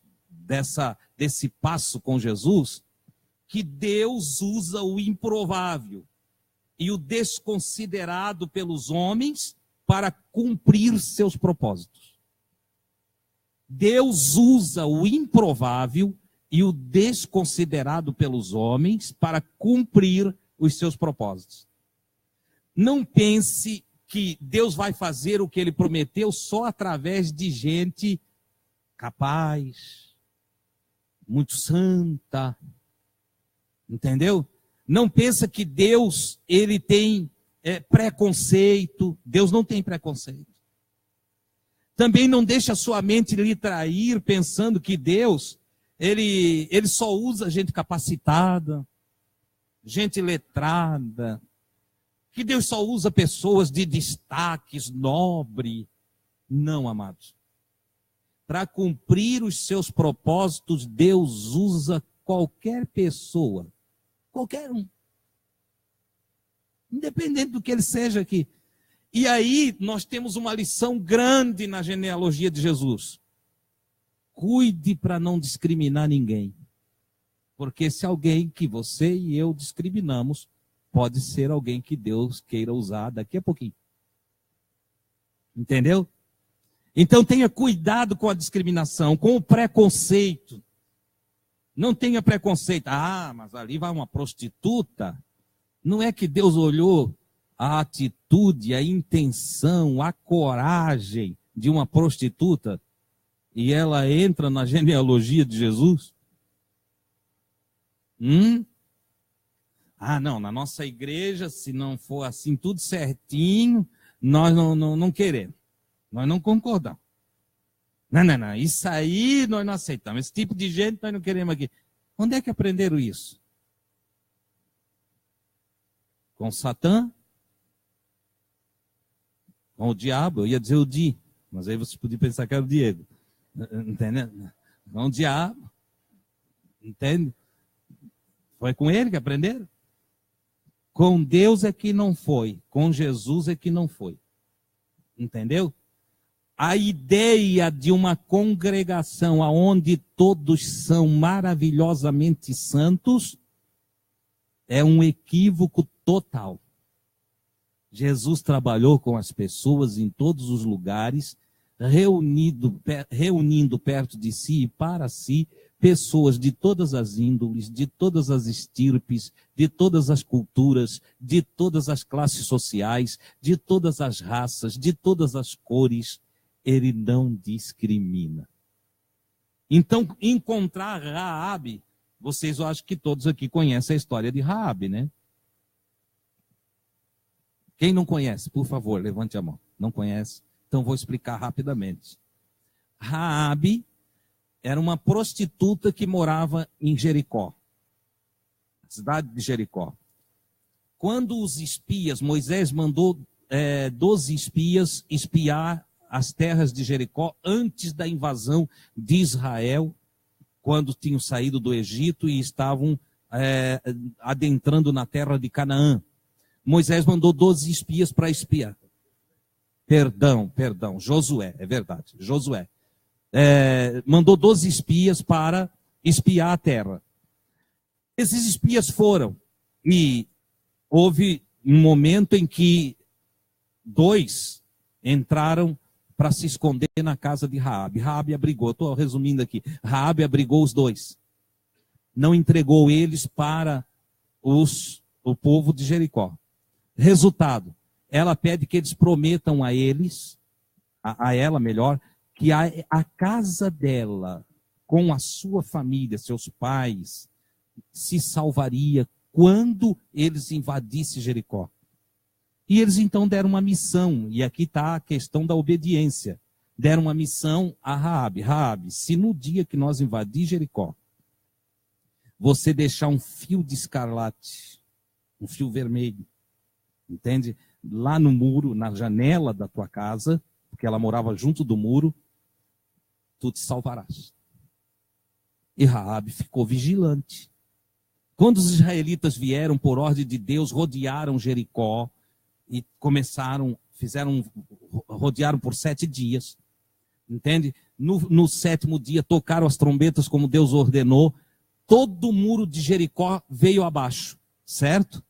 desse passo com Jesus, que Deus usa o improvável e o desconsiderado pelos homens para cumprir seus propósitos. Deus usa o improvável e o desconsiderado pelos homens para cumprir os seus propósitos. Não pense que Deus vai fazer o que ele prometeu só através de gente capaz, muito santa, entendeu? Não pensa que Deus ele tem preconceito. Deus não tem preconceito. Também não deixa a sua mente lhe trair pensando que Deus ele só usa gente capacitada, gente letrada, que Deus só usa pessoas de destaques nobre. Não, amados. Para cumprir os seus propósitos, Deus usa qualquer pessoa, qualquer um, independente do que ele seja aqui. E aí nós temos uma lição grande na genealogia de Jesus. Cuide para não discriminar ninguém. Porque se alguém que você e eu discriminamos, pode ser alguém que Deus queira usar daqui a pouquinho. Entendeu? Então tenha cuidado com a discriminação, com o preconceito. Não tenha preconceito. Ah, mas ali vai uma prostituta. Não é que Deus olhou a atitude, a intenção, a coragem de uma prostituta e ela entra na genealogia de Jesus? Ah, não, na nossa igreja, se não for assim tudo certinho, nós não queremos. Nós não concordamos. Não, isso aí nós não aceitamos. Esse tipo de gente nós não queremos aqui. Onde é que aprenderam isso? Com Satã? Com o diabo? Eu ia dizer o Di, mas aí você podia pensar que era o Diego. Entendeu? Com o diabo. Entende? Foi com ele que aprenderam? Com Deus é que não foi. Com Jesus é que não foi. Entendeu? A ideia de uma congregação onde todos são maravilhosamente santos é um equívoco total. Jesus trabalhou com as pessoas em todos os lugares, reunindo perto de si e para si pessoas de todas as índoles, de todas as estirpes, de todas as culturas, de todas as classes sociais, de todas as raças, de todas as cores. Ele não discrimina. Então, encontrar Raabe, vocês, eu acho que todos aqui conhecem a história de Raabe, né? Quem não conhece, por favor, levante a mão. Não conhece? Então vou explicar rapidamente. Raabe era uma prostituta que morava em Jericó, cidade de Jericó. Quando os espias, Moisés mandou 12 espias espiar as terras de Jericó antes da invasão de Israel, quando tinham saído do Egito e estavam adentrando na terra de Canaã. Moisés mandou 12 espias para espiar. Perdão, Josué, é verdade, Josué. Mandou 12 espias para espiar a terra. Esses espias foram e houve um momento em que 2 entraram para se esconder na casa de Raabe. Raabe abrigou, estou resumindo aqui, Raabe abrigou os 2. Não entregou eles para o povo de Jericó. Resultado, ela pede que eles prometam a eles, a ela melhor, que a casa dela, com a sua família, seus pais, se salvaria quando eles invadissem Jericó. E eles então deram uma missão, e aqui está a questão da obediência. Deram uma missão a Raabe. Raabe, se no dia que nós invadir Jericó, você deixar um fio de escarlate, um fio vermelho, entende? Lá no muro, na janela da tua casa, porque ela morava junto do muro, tu te salvarás. E Raabe ficou vigilante. Quando os israelitas vieram por ordem de Deus, rodearam Jericó e rodearam por 7 dias, entende? No 7º dia tocaram as trombetas como Deus ordenou, todo o muro de Jericó veio abaixo, certo?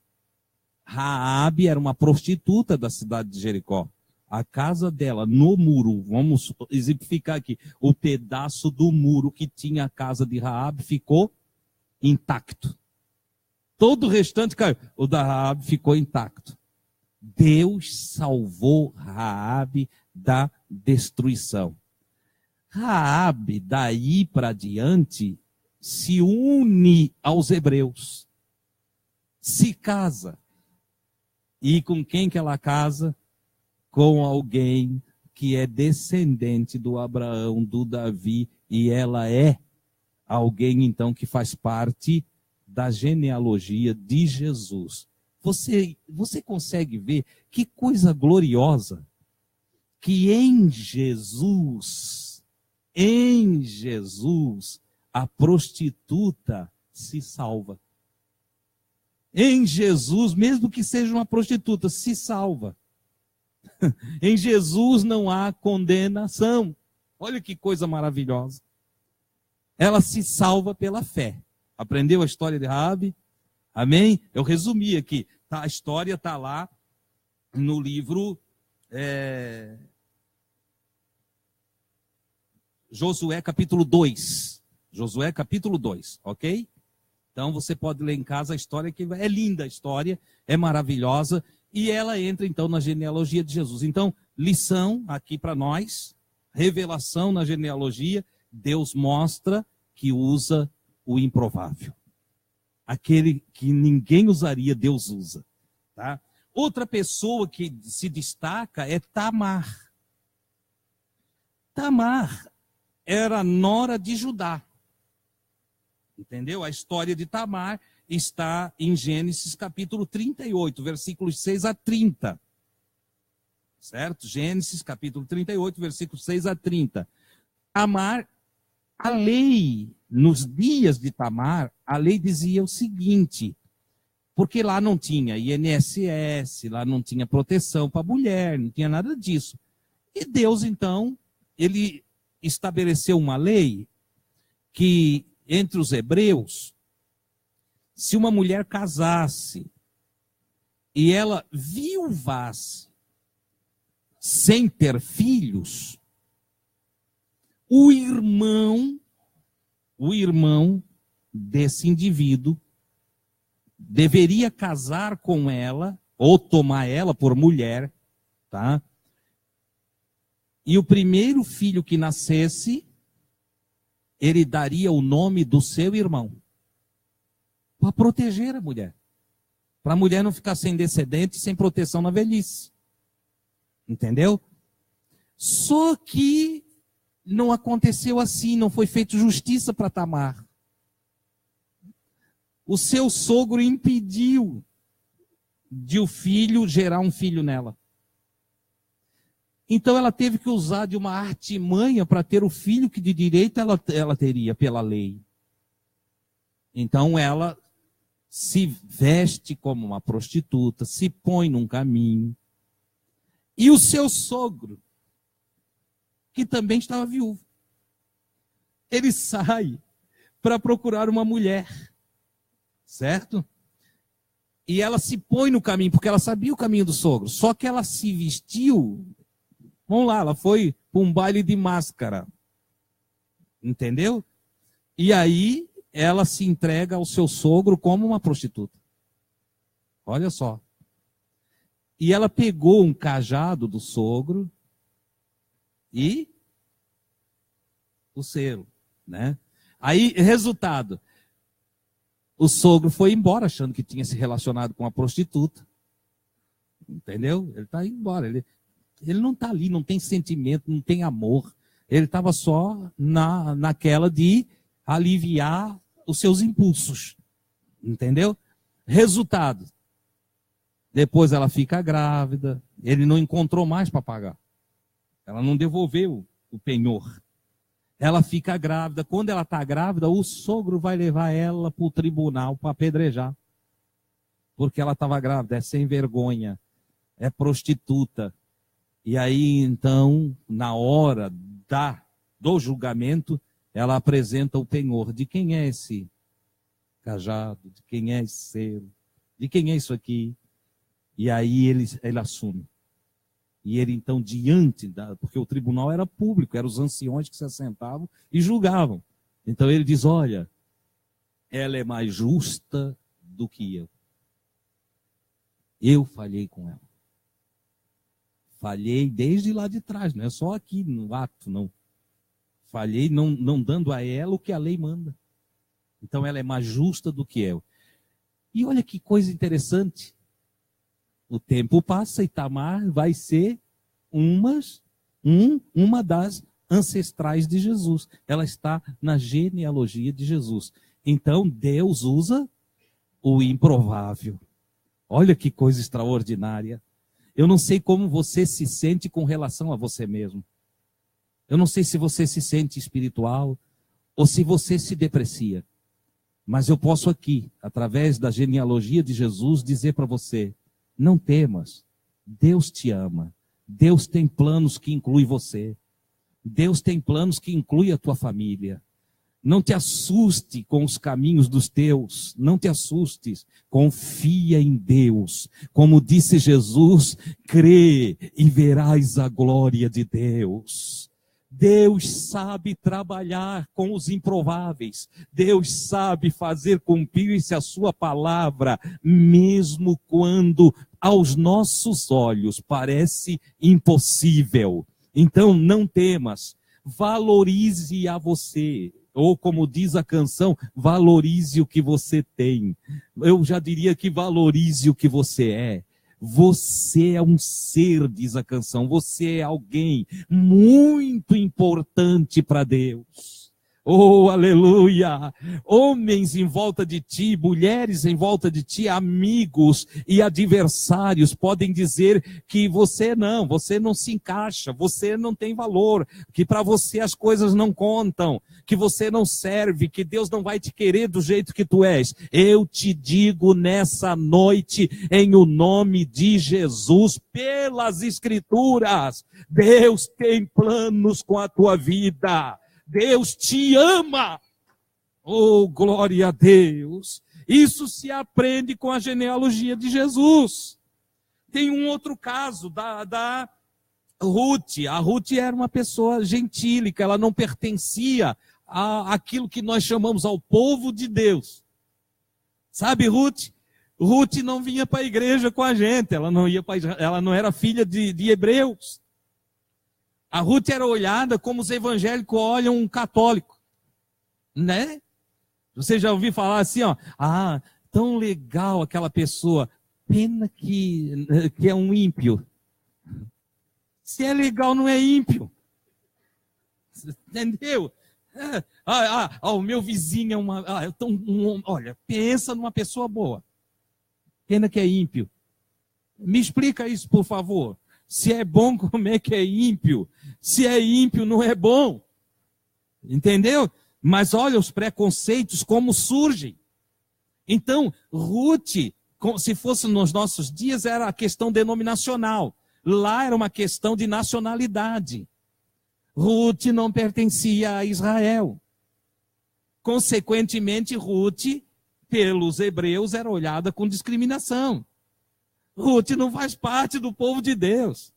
Raabe era uma prostituta da cidade de Jericó. A casa dela, no muro, vamos exemplificar aqui, o pedaço do muro que tinha a casa de Raabe ficou intacto. Todo o restante caiu, o da Raabe ficou intacto. Deus salvou Raabe da destruição. Raabe, daí para diante, se une aos hebreus, se casa. E com quem que ela casa? Com alguém que é descendente do Abraão, do Davi, e ela é alguém então que faz parte da genealogia de Jesus. Você consegue ver que coisa gloriosa que em Jesus, a prostituta se salva. Em Jesus, mesmo que seja uma prostituta, se salva. Em Jesus não há condenação. Olha que coisa maravilhosa. Ela se salva pela fé. Aprendeu a história de Raabe? Amém? Eu resumi aqui. A história está lá no livro Josué capítulo 2. Josué capítulo 2, ok? Então você pode ler em casa a história, que é linda a história, é maravilhosa, e ela entra então na genealogia de Jesus. Então, lição aqui para nós, revelação na genealogia, Deus mostra que usa o improvável. Aquele que ninguém usaria, Deus usa. Tá? Outra pessoa que se destaca é Tamar. Tamar era nora de Judá. Entendeu? A história de Tamar está em Gênesis capítulo 38, versículos 6 a 30. Certo? Gênesis capítulo 38, versículos 6 a 30. Tamar, a lei, nos dias de Tamar, a lei dizia o seguinte, porque lá não tinha INSS, lá não tinha proteção para a mulher, não tinha nada disso. E Deus, então, ele estabeleceu uma lei que, entre os hebreus, se uma mulher casasse e ela viuvasse sem ter filhos, o irmão desse indivíduo deveria casar com ela ou tomar ela por mulher, tá? E o primeiro filho que nascesse, ele daria o nome do seu irmão, para proteger a mulher, para a mulher não ficar sem descendente, sem proteção na velhice. Entendeu? Só que não aconteceu assim, não foi feita justiça para Tamar. O seu sogro impediu de o filho gerar um filho nela. Então ela teve que usar de uma artimanha para ter o filho que de direito ela teria pela lei. Então ela se veste como uma prostituta, se põe num caminho. E o seu sogro, que também estava viúvo, ele sai para procurar uma mulher, certo? E ela se põe no caminho, porque ela sabia o caminho do sogro, só que ela se vestiu, vamos lá, ela foi para um baile de máscara, entendeu? E aí ela se entrega ao seu sogro como uma prostituta. Olha só. E ela pegou um cajado do sogro e o selo, né? Aí, resultado, o sogro foi embora achando que tinha se relacionado com a prostituta. Entendeu? Ele está indo embora. Ele não está ali, não tem sentimento, não tem amor. Ele estava só naquela de aliviar os seus impulsos. Entendeu? Resultado. Depois ela fica grávida, ele não encontrou mais para pagar. Ela não devolveu o penhor. Ela fica grávida. Quando ela está grávida, o sogro vai levar ela para o tribunal para apedrejar. Porque ela estava grávida, é sem vergonha, é prostituta. E aí, então, na hora do julgamento, ela apresenta o penhor. De quem é esse cajado? De quem é esse selo? De quem é isso aqui? E aí ele assume. E ele então porque o tribunal era público, eram os anciões que se assentavam e julgavam. Então ele diz, olha, ela é mais justa do que eu. Eu falhei com ela. Falhei desde lá de trás, não é só aqui no ato, não. Falhei não dando a ela o que a lei manda. Então ela é mais justa do que eu. E olha que coisa interessante. O tempo passa e Tamar vai ser uma das ancestrais de Jesus. Ela está na genealogia de Jesus. Então Deus usa o improvável. Olha que coisa extraordinária. Eu não sei como você se sente com relação a você mesmo. Eu não sei se você se sente espiritual ou se você se deprecia. Mas eu posso aqui, através da genealogia de Jesus, dizer para você, não temas, Deus te ama, Deus tem planos que incluem você, Deus tem planos que incluem a tua família. Não te assuste com os caminhos dos teus, não te assustes, confia em Deus. Como disse Jesus, crê e verás a glória de Deus. Deus sabe trabalhar com os improváveis. Deus sabe fazer cumprir-se a sua palavra, mesmo quando aos nossos olhos parece impossível. Então não temas, valorize a você. Ou como diz a canção, valorize o que você tem. Eu já diria que valorize o que você é. Você é um ser, diz a canção, você é alguém muito importante para Deus. Oh, aleluia! Homens em volta de ti, mulheres em volta de ti, amigos e adversários podem dizer que você não se encaixa, você não tem valor, que para você as coisas não contam, que você não serve, que Deus não vai te querer do jeito que tu és. Eu te digo nessa noite, em o nome de Jesus, pelas Escrituras, Deus tem planos com a tua vida. Deus te ama. Oh, glória a Deus. Isso se aprende com a genealogia de Jesus. Tem um outro caso da Ruth. A Ruth era uma pessoa gentílica, ela não pertencia àquilo que nós chamamos ao povo de Deus. Sabe, Ruth? Ruth não vinha para a igreja com a gente, ela não era filha de hebreus. A Ruth era olhada como os evangélicos olham um católico, né? Você já ouviu falar assim, ó, tão legal aquela pessoa, pena que é um ímpio. Se é legal, não é ímpio. Entendeu? O meu vizinho é olha, pensa numa pessoa boa. Pena que é ímpio. Me explica isso, por favor. Se é bom, como é que é ímpio? Se é ímpio, não é bom. Entendeu? Mas olha os preconceitos como surgem. Então, Ruth, se fosse nos nossos dias, era a questão denominacional. Lá era uma questão de nacionalidade. Ruth não pertencia a Israel. Consequentemente, Ruth, pelos hebreus, era olhada com discriminação. Ruth não faz parte do povo de Deus.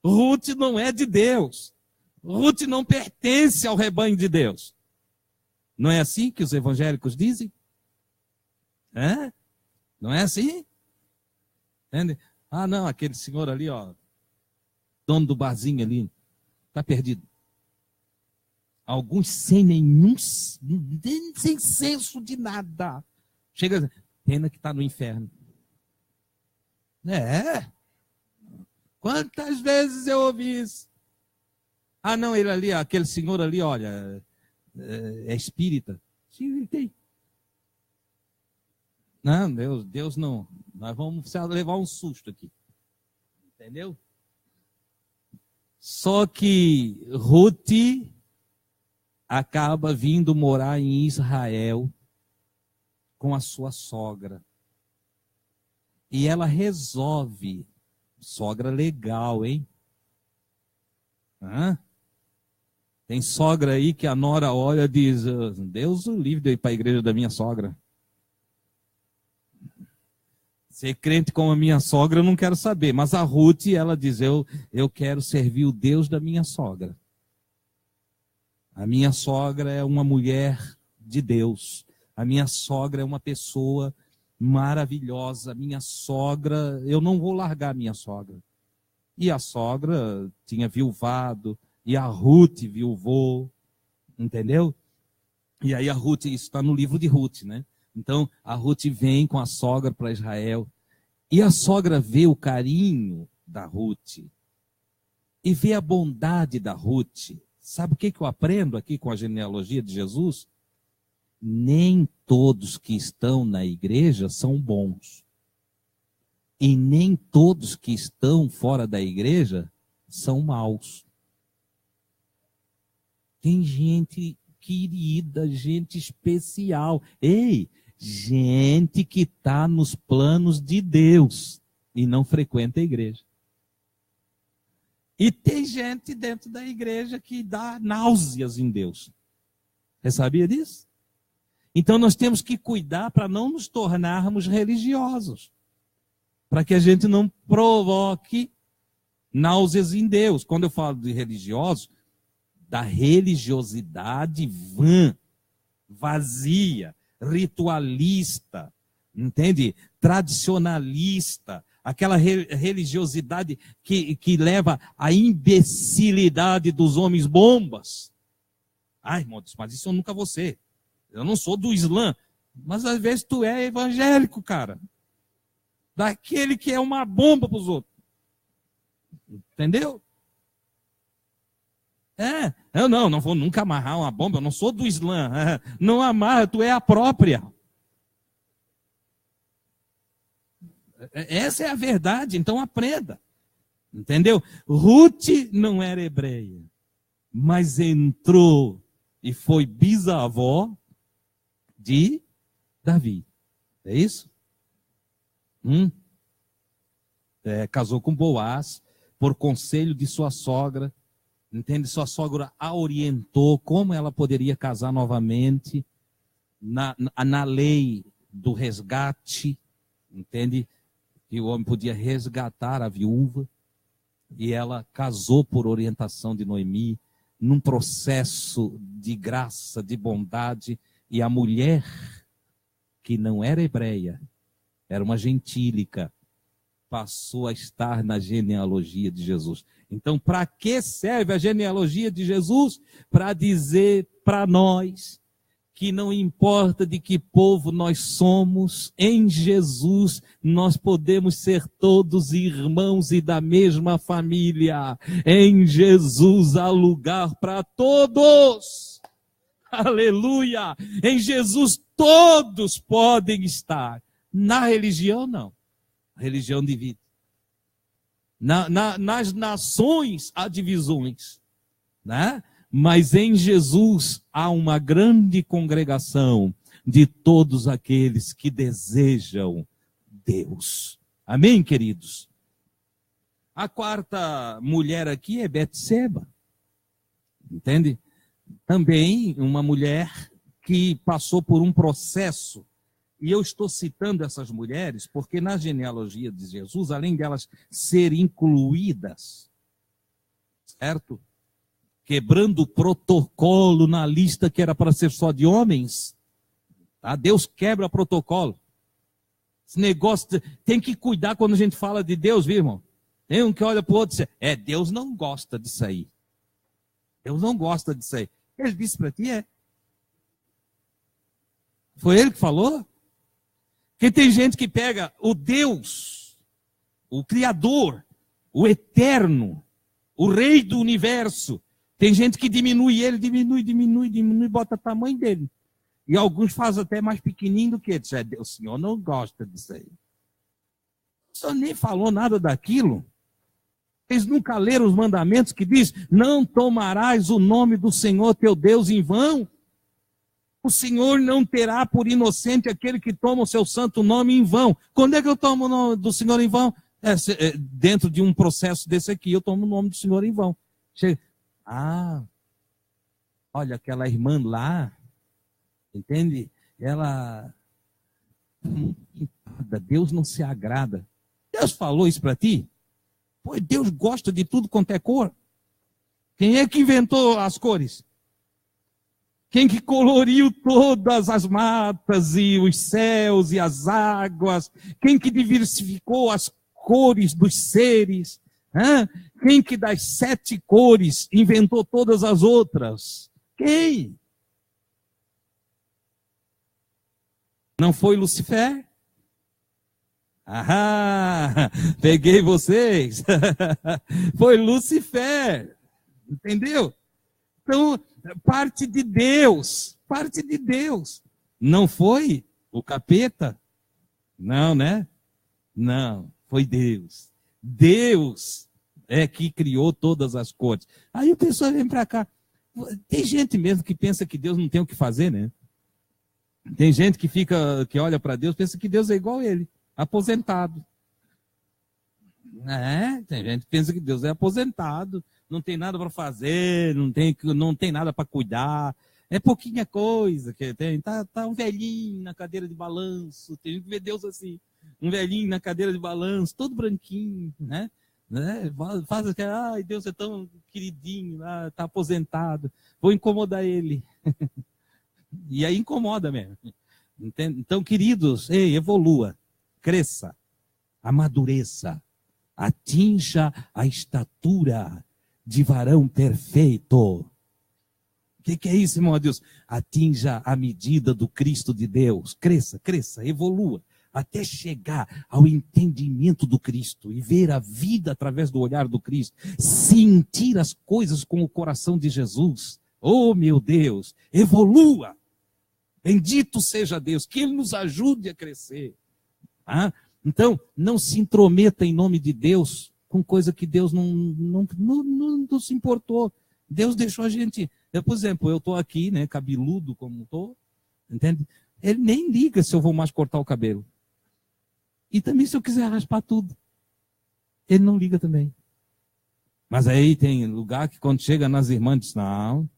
Ruth não é de Deus. Ruth não pertence ao rebanho de Deus. Não é assim que os evangélicos dizem? Não é assim? Entende? Não, aquele senhor ali, ó, dono do barzinho ali, está perdido. Alguns sem sem senso de nada. Chega a dizer, pena que está no inferno. Quantas vezes eu ouvi isso? Não, ele ali, aquele senhor ali, olha, é espírita. Sim, tem. Não, Deus não. Nós vamos levar um susto aqui. Entendeu? Só que Ruth acaba vindo morar em Israel com a sua sogra. E ela resolve, sogra legal, hein? Tem sogra aí que a nora olha e diz, Deus o livre de eu ir para a igreja da minha sogra. Ser crente como a minha sogra eu não quero saber, mas a Ruth, ela diz, eu quero servir o Deus da minha sogra. A minha sogra é uma mulher de Deus. A minha sogra é uma pessoa maravilhosa, minha sogra, eu não vou largar minha sogra. E a sogra tinha viuvado, e a Ruth viuvou, entendeu? E aí a Ruth, isso está no livro de Ruth, né? Então a Ruth vem com a sogra para Israel, e a sogra vê o carinho da Ruth, e vê a bondade da Ruth. Sabe o que eu aprendo aqui com a genealogia de Jesus? Nem todos que estão na igreja são bons. E nem todos que estão fora da igreja são maus. Tem gente querida, gente especial. Ei, gente que está nos planos de Deus e não frequenta a igreja. E tem gente dentro da igreja que dá náuseas em Deus. Você sabia disso? Então nós temos que cuidar para não nos tornarmos religiosos. Para que a gente não provoque náuseas em Deus. Quando eu falo de religiosos, da religiosidade vã, vazia, ritualista, entende? Tradicionalista, aquela religiosidade que leva à imbecilidade dos homens bombas. Ai, irmão, mas isso eu nunca vou ser. Eu não sou do Islã, mas às vezes tu é evangélico, cara. Daquele que é uma bomba para os outros. Entendeu? Eu não vou nunca amarrar uma bomba, eu não sou do Islã. Não amarra, tu é a própria. Essa é a verdade, então aprenda. Entendeu? Ruth não era hebreia, mas entrou e foi bisavó de Davi. É isso? Casou com Boaz por conselho de sua sogra. Entende? Sua sogra a orientou como ela poderia casar novamente na lei do resgate. Entende? Que o homem podia resgatar a viúva. E ela casou por orientação de Noemi, num processo de graça, de bondade. E a mulher, que não era hebreia, era uma gentílica, passou a estar na genealogia de Jesus. Então, para que serve a genealogia de Jesus? Para dizer para nós que não importa de que povo nós somos, em Jesus nós podemos ser todos irmãos e da mesma família. Em Jesus há lugar para todos. Aleluia! Em Jesus todos podem estar. Na religião, não. A religião divide. Nas nações há divisões, né? Mas em Jesus há uma grande congregação de todos aqueles que desejam Deus. Amém, queridos? A quarta mulher aqui é Betseba. Entende? Também uma mulher que passou por um processo. E eu estou citando essas mulheres porque na genealogia de Jesus, além delas serem incluídas, certo? Quebrando o protocolo na lista que era para ser só de homens, tá? Deus quebra protocolo. Esse negócio tem que cuidar quando a gente fala de Deus, viu, irmão? Tem um que olha para o outro e diz, Deus não gosta disso aí. Deus não gosta disso aí. Ele disse para ti, Foi ele que falou? Porque tem gente que pega o Deus, o Criador, o Eterno, o Rei do Universo. Tem gente que diminui ele, diminui, bota o tamanho dele. E alguns fazem até mais pequenininho do que ele. O Senhor não gosta disso aí. O Senhor nem falou nada daquilo. Eles nunca leram os mandamentos que diz, não tomarás o nome do Senhor teu Deus em vão. O Senhor não terá por inocente aquele que toma o seu santo nome em vão. Quando é que eu tomo o nome do Senhor em vão? Dentro de um processo desse aqui, eu tomo o nome do Senhor em vão. Olha, aquela irmã lá, entende? Ela, Deus não se agrada. Deus falou isso para ti? Pois Deus gosta de tudo quanto é cor. Quem é que inventou as cores? Quem que coloriu todas as matas e os céus e as águas? Quem que diversificou as cores dos seres? Quem que das 7 cores inventou todas as outras? Quem? Não foi Lucifer? Peguei vocês. Foi Lucifer. Entendeu? Então, parte de Deus. Não foi o capeta? Não, né? Não, foi Deus. Deus é que criou todas as cores. Aí o pessoal vem para cá. Tem gente mesmo que pensa que Deus não tem o que fazer, né? Tem gente que olha para Deus e pensa que Deus é igual a ele, aposentado. Tem gente que pensa que Deus é aposentado, não tem nada para fazer, não tem nada para cuidar. É pouquinha coisa que tem. Tá um velhinho na cadeira de balanço. Tem gente que vê Deus assim. Um velhinho na cadeira de balanço, todo branquinho, né? né? Faz aquela, ai, Deus é tão queridinho, está aposentado, vou incomodar ele. E aí incomoda mesmo. Entende? Então, queridos, evolua, cresça, amadureça, atinja a estatura de varão perfeito. O que é isso, irmão Deus? Atinja a medida do Cristo de Deus. Cresça, cresça, evolua, até chegar ao entendimento do Cristo e ver a vida através do olhar do Cristo, sentir as coisas com o coração de Jesus. Oh, meu Deus, evolua. Bendito seja Deus, que Ele nos ajude a crescer. Então, não se intrometa em nome de Deus com coisa que Deus não se importou. Deus deixou a gente... por exemplo, eu estou aqui, né, cabeludo como estou, entende? Ele nem liga se eu vou mais cortar o cabelo. E também se eu quiser raspar tudo. Ele não liga também. Mas aí tem lugar que quando chega nas irmãs, diz, não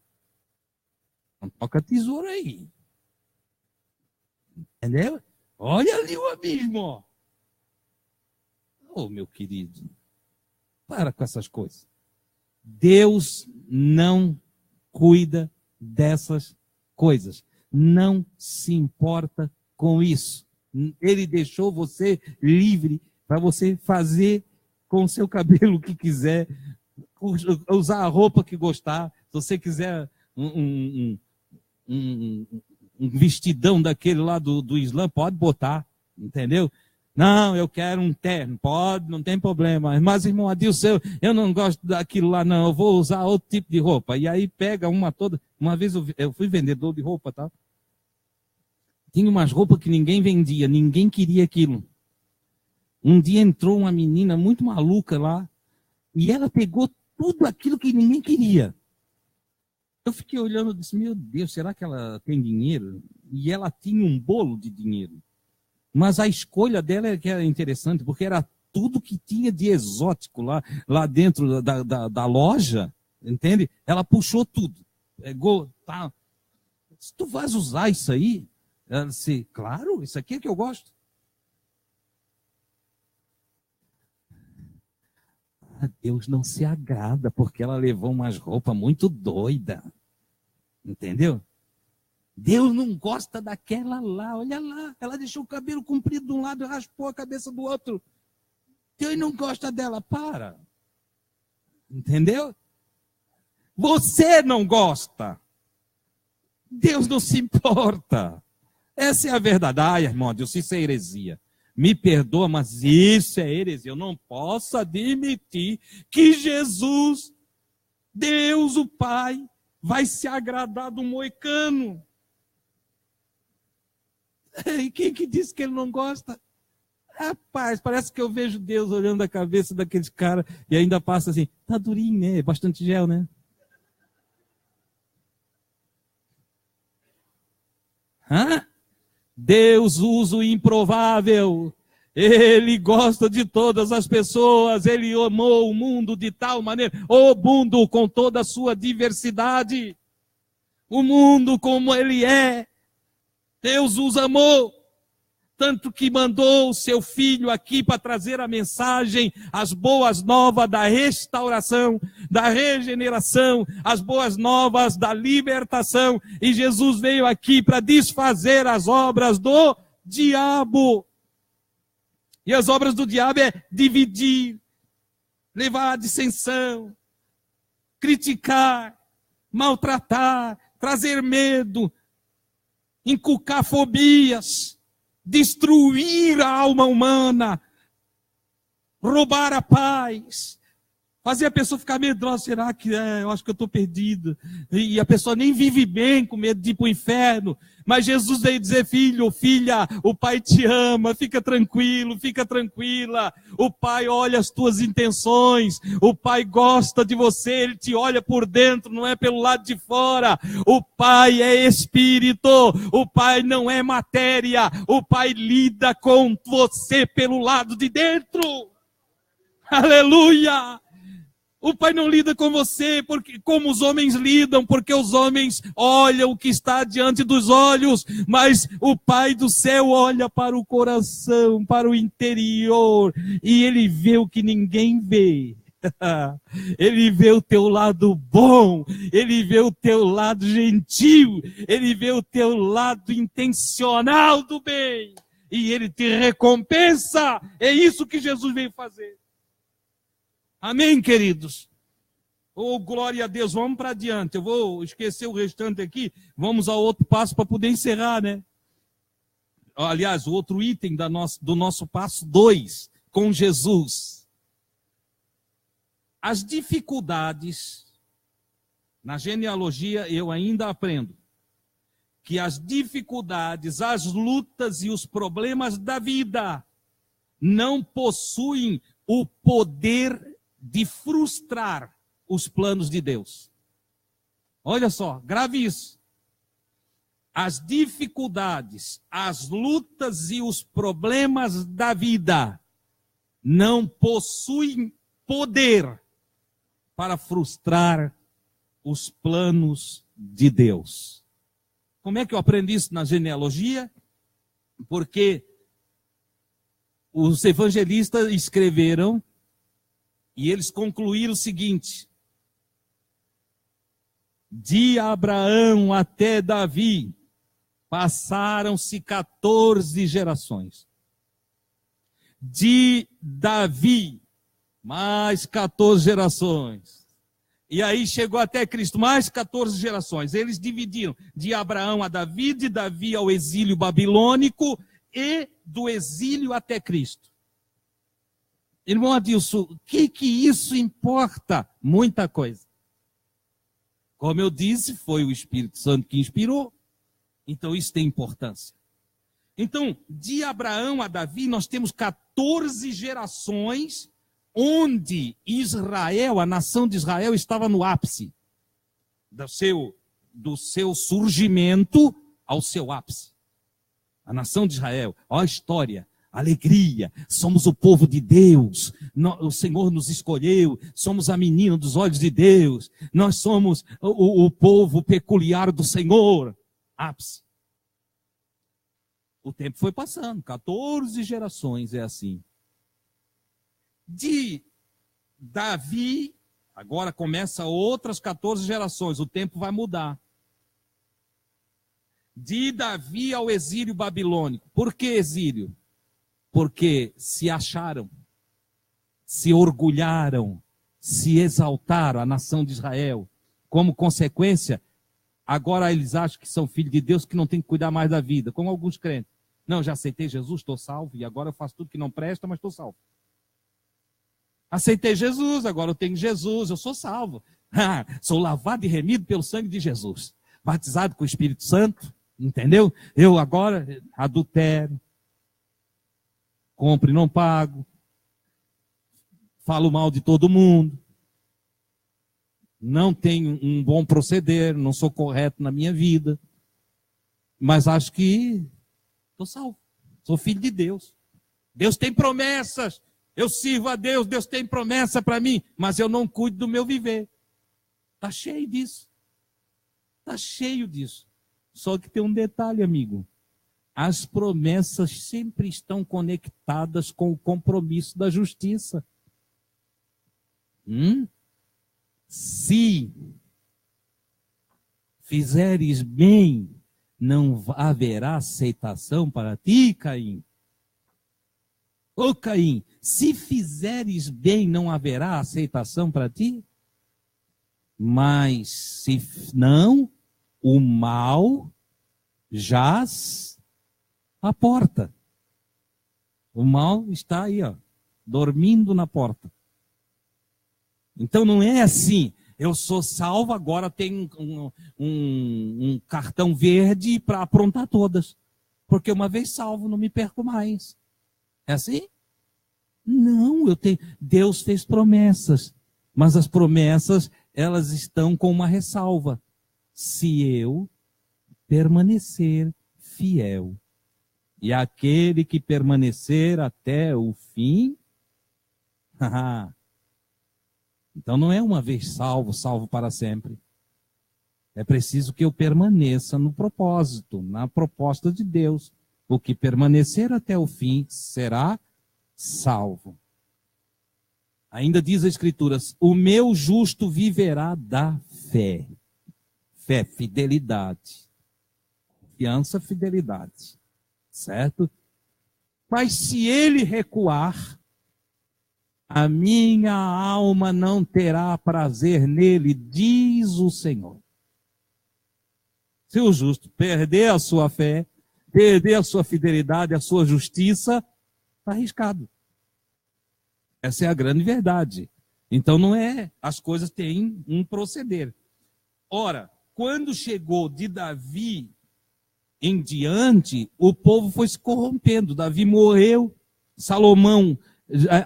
toca tesoura aí. Entendeu? Olha ali o abismo. Oh, meu querido, para com essas coisas. Deus não cuida dessas coisas. Não se importa com isso. Ele deixou você livre para você fazer com o seu cabelo o que quiser, usar a roupa que gostar. Se você quiser um vestidão daquele lá do Islã, pode botar, entendeu? Não, eu quero um terno, pode, não tem problema. Mas, irmão Adilson, eu não gosto daquilo lá, não, eu vou usar outro tipo de roupa. E aí pega uma toda. Uma vez eu fui vendedor de roupa, tá? Tinha umas roupas que ninguém vendia, ninguém queria aquilo. Um dia entrou uma menina muito maluca lá, e ela pegou tudo aquilo que ninguém queria. Eu fiquei olhando e disse, meu Deus, será que ela tem dinheiro? E ela tinha um bolo de dinheiro. Mas a escolha dela é que era interessante, porque era tudo que tinha de exótico lá dentro da loja, entende? Ela puxou tudo, pegou, tá. Se tu vais usar isso aí, ela disse, claro, isso aqui é que eu gosto. Deus não se agrada, porque ela levou umas roupas muito doidas, entendeu? Deus não gosta daquela lá, olha lá, ela deixou o cabelo comprido de um lado e raspou a cabeça do outro. Deus não gosta dela, para. Entendeu? Você não gosta. Deus não se importa. Essa é a verdade. Ai, irmão, Deus, isso é heresia. Me perdoa, mas isso é heresia. Eu não posso admitir que Jesus, Deus o Pai, vai se agradar do moicano. E quem que disse que ele não gosta? Rapaz, parece que eu vejo Deus olhando a cabeça daqueles caras e ainda passa assim, tá durinho, né? Bastante gel, né? Deus usa o improvável. Ele gosta de todas as pessoas. Ele amou o mundo de tal maneira. O mundo com toda a sua diversidade. O mundo como ele é. Deus os amou, tanto que mandou o seu Filho aqui para trazer a mensagem, as boas novas da restauração, da regeneração, as boas novas da libertação. E Jesus veio aqui para desfazer as obras do diabo. E as obras do diabo é dividir, levar à dissensão, criticar, maltratar, trazer medo, inculcar fobias, destruir a alma humana, roubar a paz, fazer a pessoa ficar medrosa. Será que eu acho que eu estou perdido? E a pessoa nem vive bem com medo de ir para o inferno. Mas Jesus veio dizer, filho, filha, o Pai te ama, fica tranquilo, fica tranquila. O Pai olha as tuas intenções, o Pai gosta de você, Ele te olha por dentro, não é pelo lado de fora. O Pai é Espírito, o Pai não é matéria, o Pai lida com você pelo lado de dentro. Aleluia! O Pai não lida com você porque, como os homens lidam, porque os homens olham o que está diante dos olhos, mas o Pai do céu olha para o coração, para o interior, e Ele vê o que ninguém vê. Ele vê o teu lado bom, Ele vê o teu lado gentil, Ele vê o teu lado intencional do bem, e Ele te recompensa. É isso que Jesus veio fazer. Amém, queridos? Oh, glória a Deus, vamos para adiante. Eu vou esquecer o restante aqui, vamos ao outro passo para poder encerrar, né? Aliás, o outro item do nosso passo 2, com Jesus. As dificuldades, na genealogia eu ainda aprendo, que as dificuldades, as lutas e os problemas da vida não possuem o poder de frustrar os planos de Deus. Olha só, grave isso. As dificuldades, as lutas e os problemas da vida não possuem poder para frustrar os planos de Deus. Como é que eu aprendi isso na genealogia? Porque os evangelistas escreveram e eles concluíram o seguinte: de Abraão até Davi passaram-se 14 gerações. De Davi, mais 14 gerações. E aí chegou até Cristo, mais 14 gerações. Eles dividiram de Abraão a Davi, de Davi ao exílio babilônico e do exílio até Cristo. Irmão Adilson, o que isso importa? Muita coisa. Como eu disse, foi o Espírito Santo que inspirou. Então isso tem importância. Então, de Abraão a Davi, nós temos 14 gerações onde Israel, a nação de Israel, estava no ápice do seu surgimento ao seu ápice. A nação de Israel, olha a história. Alegria, somos o povo de Deus, o Senhor nos escolheu, somos a menina dos olhos de Deus, nós somos o povo peculiar do Senhor. Ápice. O tempo foi passando, 14 gerações é assim. De Davi, agora começa outras 14 gerações, o tempo vai mudar. De Davi ao exílio babilônico. Por que exílio? Porque se acharam, se orgulharam, se exaltaram, a nação de Israel. Como consequência, agora eles acham que são filhos de Deus, que não tem que cuidar mais da vida, como alguns crentes. Não, já aceitei Jesus, estou salvo, e agora eu faço tudo que não presta, mas estou salvo. Aceitei Jesus, agora eu tenho Jesus, eu sou salvo. Sou lavado e remido pelo sangue de Jesus. Batizado com o Espírito Santo, entendeu? Eu agora adultero. Compro e não pago, falo mal de todo mundo, não tenho um bom proceder, não sou correto na minha vida, mas acho que estou salvo, sou filho de Deus. Deus tem promessas, eu sirvo a Deus, Deus tem promessa para mim, mas eu não cuido do meu viver. Está cheio disso, está cheio disso. Só que tem um detalhe, amigo. As promessas sempre estão conectadas com o compromisso da justiça. Se fizeres bem, não haverá aceitação para ti, Caim. Ô Caim, se fizeres bem, não haverá aceitação para ti? Mas se não, o mal jaz à porta. O mal está aí, ó, dormindo na porta. Então não é assim, eu sou salvo, agora tenho um cartão verde para aprontar todas. Porque uma vez salvo, não me perco mais. É assim? Não, Deus fez promessas. Mas as promessas, elas estão com uma ressalva. Se eu permanecer fiel. E aquele que permanecer até o fim, Então não é uma vez salvo, salvo para sempre. É preciso que eu permaneça no propósito, na proposta de Deus. O que permanecer até o fim será salvo. Ainda diz a Escritura, o meu justo viverá da fé. Fé, fidelidade. Confiança, fidelidade. Certo? Mas se ele recuar, a minha alma não terá prazer nele, diz o Senhor. Se o justo perder a sua fé, perder a sua fidelidade, a sua justiça, está arriscado. Essa é a grande verdade. Então não é, as coisas têm um proceder. Ora, quando chegou de Davi em diante, o povo foi se corrompendo. Davi morreu, Salomão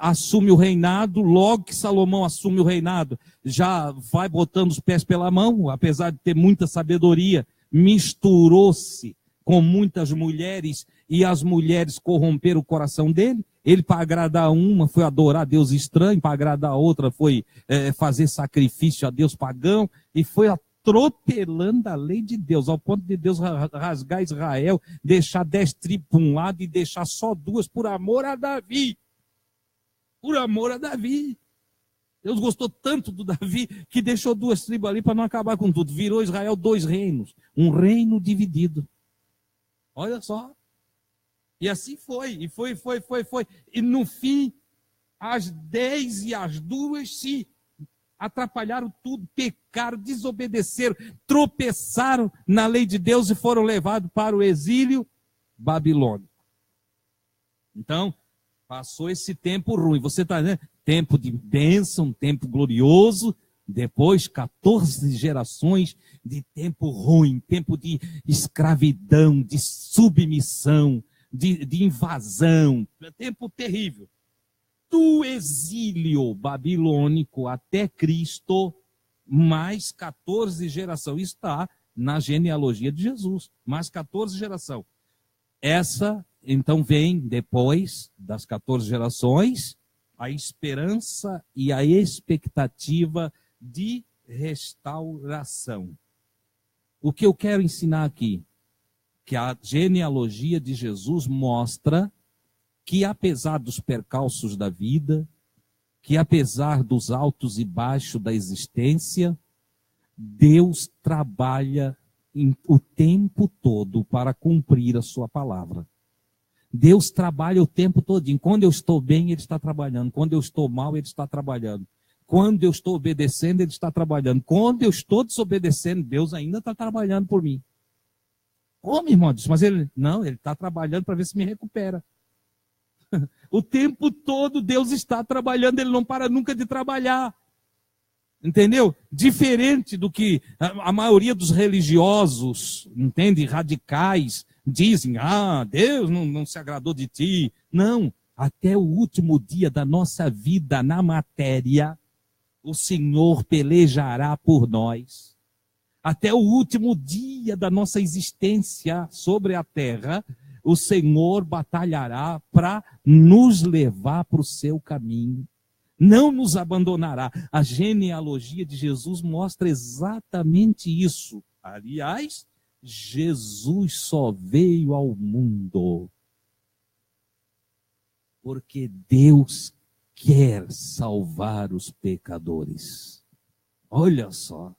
assume o reinado, logo que Salomão assume o reinado, já vai botando os pés pela mão, apesar de ter muita sabedoria, misturou-se com muitas mulheres e as mulheres corromperam o coração dele. Ele, para agradar uma, foi adorar Deus estranho, para agradar a outra, foi fazer sacrifício a Deus pagão, e foi atropelando a lei de Deus, ao ponto de Deus rasgar Israel, deixar 10 tribos para um lado e deixar só 2 por amor a Davi. Por amor a Davi. Deus gostou tanto do Davi que deixou 2 tribos ali para não acabar com tudo. Virou Israel 2 reinos. Um reino dividido. Olha só. E assim foi. E foi. E no fim, as 10 e as 2 se atrapalharam tudo, pecaram, desobedeceram, tropeçaram na lei de Deus e foram levados para o exílio babilônico. Então, passou esse tempo ruim. Você está vendo? Tempo de bênção, tempo glorioso. Depois, 14 gerações de tempo ruim, tempo de escravidão, de submissão, de invasão. Tempo terrível. Do exílio babilônico até Cristo, mais 14 gerações. Está na genealogia de Jesus. Mais 14 gerações. Essa, então, vem depois das 14 gerações, a esperança e a expectativa de restauração. O que eu quero ensinar aqui? Que a genealogia de Jesus mostra que, apesar dos percalços da vida, que apesar dos altos e baixos da existência, Deus trabalha o tempo todo para cumprir a sua palavra. Deus trabalha o tempo todo. Quando eu estou bem, Ele está trabalhando. Quando eu estou mal, Ele está trabalhando. Quando eu estou obedecendo, Ele está trabalhando. Quando eu estou desobedecendo, Deus ainda está trabalhando por mim. Como, irmão? Mas Ele está trabalhando para ver se me recupera. O tempo todo Deus está trabalhando, Ele não para nunca de trabalhar. Entendeu? Diferente do que a maioria dos religiosos, entende? Radicais, dizem, Deus não se agradou de ti. Não, até o último dia da nossa vida na matéria, o Senhor pelejará por nós. Até o último dia da nossa existência sobre a terra, o Senhor batalhará para nos levar para o seu caminho. Não nos abandonará. A genealogia de Jesus mostra exatamente isso. Aliás, Jesus só veio ao mundo porque Deus quer salvar os pecadores. Olha só.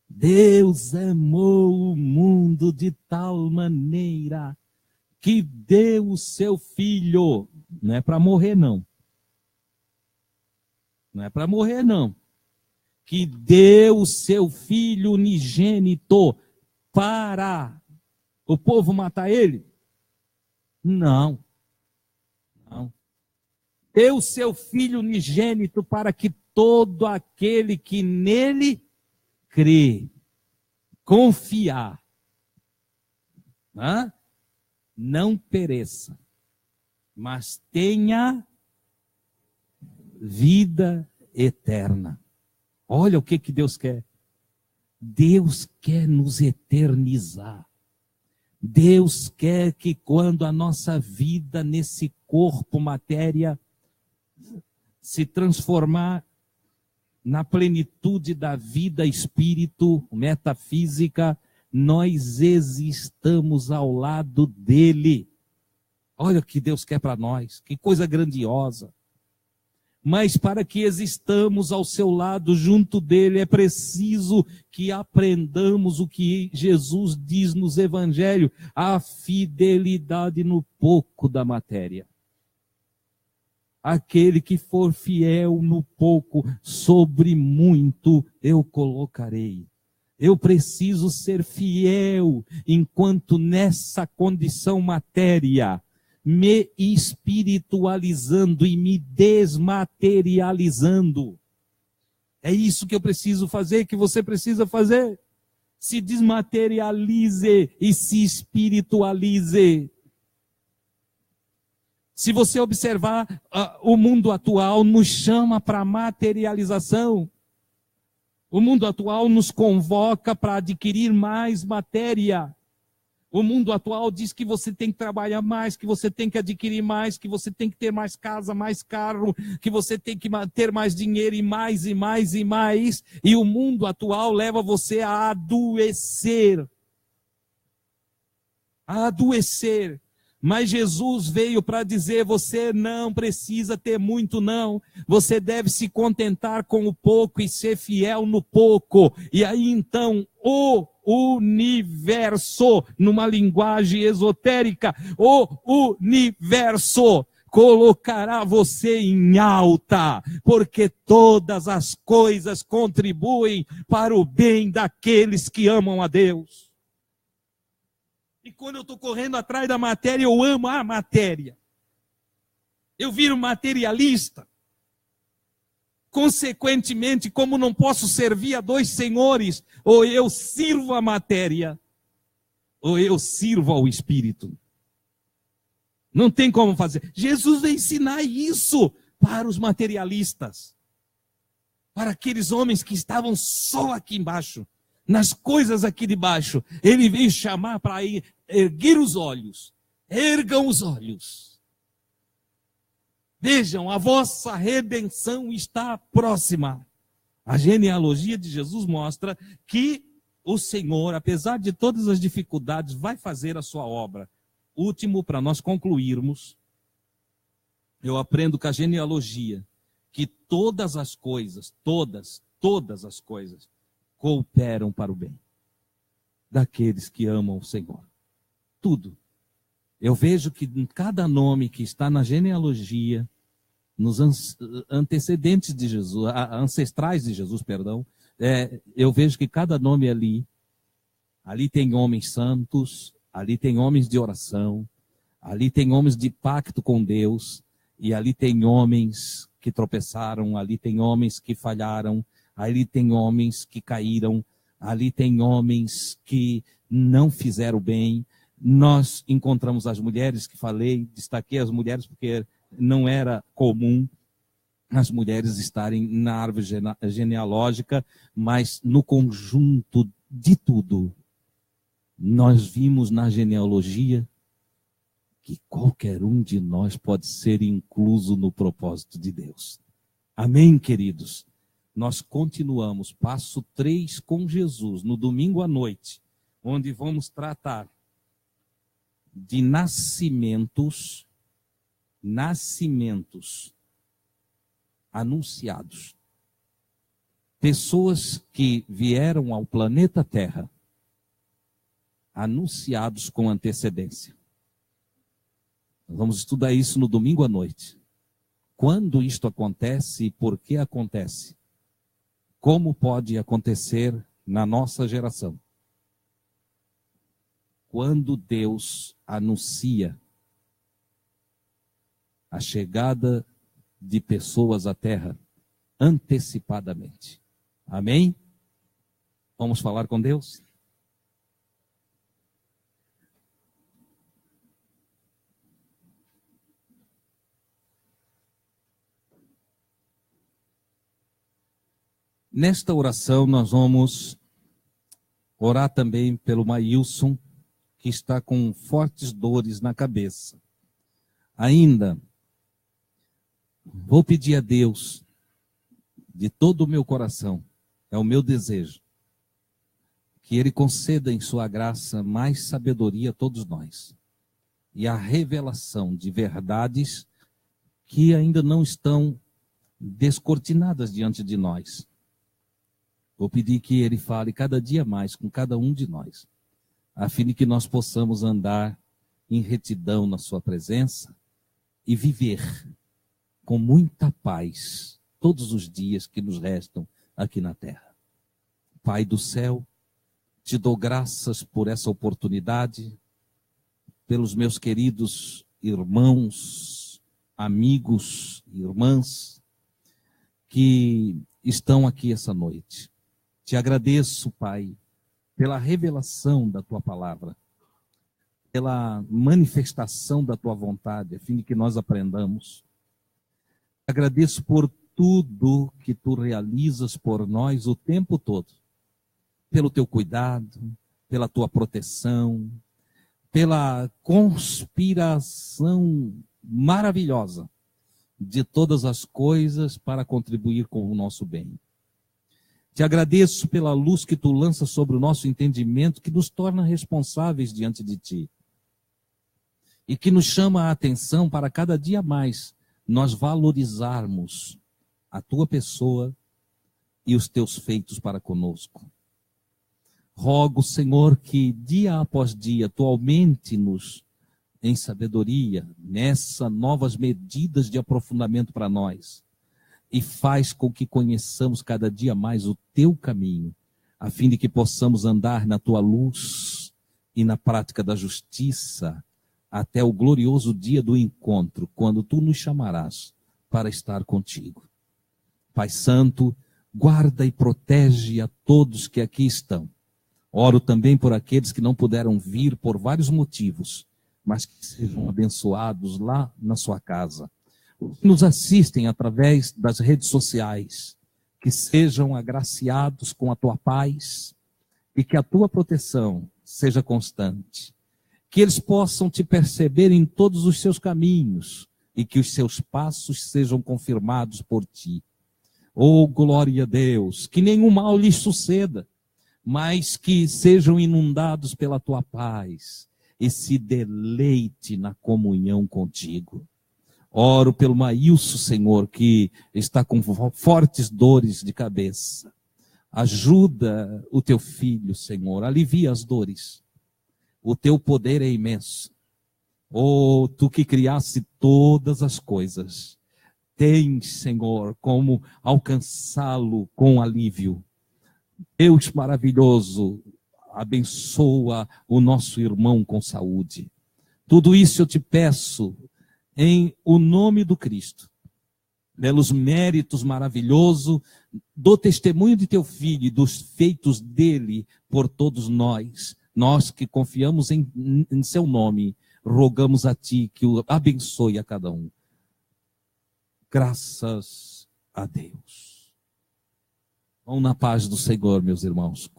Deus amou o mundo de tal maneira que deu o seu filho. Não é para morrer, não. Não é para morrer, não. Que deu o seu filho unigênito para o povo matar ele? Não. Não. Deu o seu filho unigênito para que todo aquele que nele crê, confiar, não pereça, mas tenha vida eterna. Olha o que Deus quer. Deus quer nos eternizar. Deus quer que quando a nossa vida nesse corpo, matéria, se transformar na plenitude da vida, espírito, metafísica, nós existamos ao lado dele. Olha o que Deus quer para nós, que coisa grandiosa. Mas para que existamos ao seu lado, junto dele, é preciso que aprendamos o que Jesus diz nos evangelhos, a fidelidade no pouco da matéria. Aquele que for fiel no pouco, sobre muito eu colocarei. Eu preciso ser fiel, enquanto nessa condição matéria, me espiritualizando e me desmaterializando. É isso que eu preciso fazer, que você precisa fazer. Se desmaterialize e se espiritualize. Se você observar, o mundo atual nos chama para a materialização. O mundo atual nos convoca para adquirir mais matéria. O mundo atual diz que você tem que trabalhar mais, que você tem que adquirir mais, que você tem que ter mais casa, mais carro, que você tem que ter mais dinheiro e mais e mais e mais. E o mundo atual leva você a adoecer. A adoecer. Mas Jesus veio para dizer, você não precisa ter muito não, você deve se contentar com o pouco e ser fiel no pouco. E aí então o universo, numa linguagem esotérica, o universo colocará você em alta, porque todas as coisas contribuem para o bem daqueles que amam a Deus. E quando eu estou correndo atrás da matéria, eu amo a matéria. Eu viro materialista. Consequentemente, como não posso servir a dois senhores, ou eu sirvo a matéria, ou eu sirvo ao Espírito. Não tem como fazer. Jesus vai ensinar isso para os materialistas. Para aqueles homens que estavam só aqui embaixo. Nas coisas aqui de baixo. Ele veio chamar para erguer os olhos. Ergam os olhos. Vejam, a vossa redenção está próxima. A genealogia de Jesus mostra que o Senhor, apesar de todas as dificuldades, vai fazer a sua obra. Último, para nós concluirmos, eu aprendo com a genealogia que todas as coisas, todas as coisas, cooperam para o bem daqueles que amam o Senhor. Tudo. Eu vejo que em cada nome que está na genealogia, nos antecedentes de Jesus, ancestrais de Jesus, perdão, eu vejo que cada nome ali tem homens santos, ali tem homens de oração, ali tem homens de pacto com Deus, e ali tem homens que tropeçaram, ali tem homens que falharam, ali tem homens que caíram, ali tem homens que não fizeram bem. Nós encontramos as mulheres que falei, destaquei as mulheres porque não era comum as mulheres estarem na árvore genealógica, mas no conjunto de tudo, nós vimos na genealogia que qualquer um de nós pode ser incluso no propósito de Deus. Amém, queridos? Nós continuamos, passo 3 com Jesus, no domingo à noite, onde vamos tratar de nascimentos anunciados. Pessoas que vieram ao planeta Terra, anunciados com antecedência. Nós vamos estudar isso no domingo à noite. Quando isto acontece e por que acontece? Como pode acontecer na nossa geração? Quando Deus anuncia a chegada de pessoas à Terra antecipadamente. Amém? Vamos falar com Deus? Nesta oração nós vamos orar também pelo Maílson, que está com fortes dores na cabeça. Ainda, vou pedir a Deus, de todo o meu coração, é o meu desejo, que Ele conceda em sua graça mais sabedoria a todos nós e a revelação de verdades que ainda não estão descortinadas diante de nós. Vou pedir que Ele fale cada dia mais com cada um de nós, a fim de que nós possamos andar em retidão na sua presença e viver com muita paz todos os dias que nos restam aqui na terra. Pai do céu, te dou graças por essa oportunidade, pelos meus queridos irmãos, amigos, irmãs, que estão aqui essa noite. Te agradeço, Pai, pela revelação da Tua palavra, pela manifestação da Tua vontade, a fim de que nós aprendamos. Agradeço por tudo que Tu realizas por nós o tempo todo, pelo Teu cuidado, pela Tua proteção, pela conspiração maravilhosa de todas as coisas para contribuir com o nosso bem. Te agradeço pela luz que Tu lanças sobre o nosso entendimento, que nos torna responsáveis diante de Ti e que nos chama a atenção para cada dia mais nós valorizarmos a Tua pessoa e os Teus feitos para conosco. Rogo, Senhor, que dia após dia Tu aumente-nos em sabedoria, nessas novas medidas de aprofundamento para nós, e faz com que conheçamos cada dia mais o Teu caminho, a fim de que possamos andar na Tua luz e na prática da justiça, até o glorioso dia do encontro, quando Tu nos chamarás para estar contigo. Pai Santo, guarda e protege a todos que aqui estão. Oro também por aqueles que não puderam vir por vários motivos, mas que sejam abençoados lá na sua casa. Os que nos assistem através das redes sociais, que sejam agraciados com a Tua paz e que a Tua proteção seja constante. Que eles possam Te perceber em todos os seus caminhos e que os seus passos sejam confirmados por Ti. Oh, glória a Deus, que nenhum mal lhes suceda, mas que sejam inundados pela Tua paz e se deleite na comunhão contigo. Oro pelo Maílson, Senhor, que está com fortes dores de cabeça. Ajuda o Teu filho, Senhor, alivia as dores. O Teu poder é imenso. Oh, Tu que criaste todas as coisas, tens, Senhor, como alcançá-lo com alívio. Deus maravilhoso, abençoa o nosso irmão com saúde. Tudo isso eu Te peço em o nome do Cristo, pelos méritos maravilhosos do testemunho de Teu Filho e dos feitos dele por todos nós. Nós que confiamos em Seu nome, rogamos a Ti que o abençoe a cada um. Graças a Deus. Vão na paz do Senhor, meus irmãos.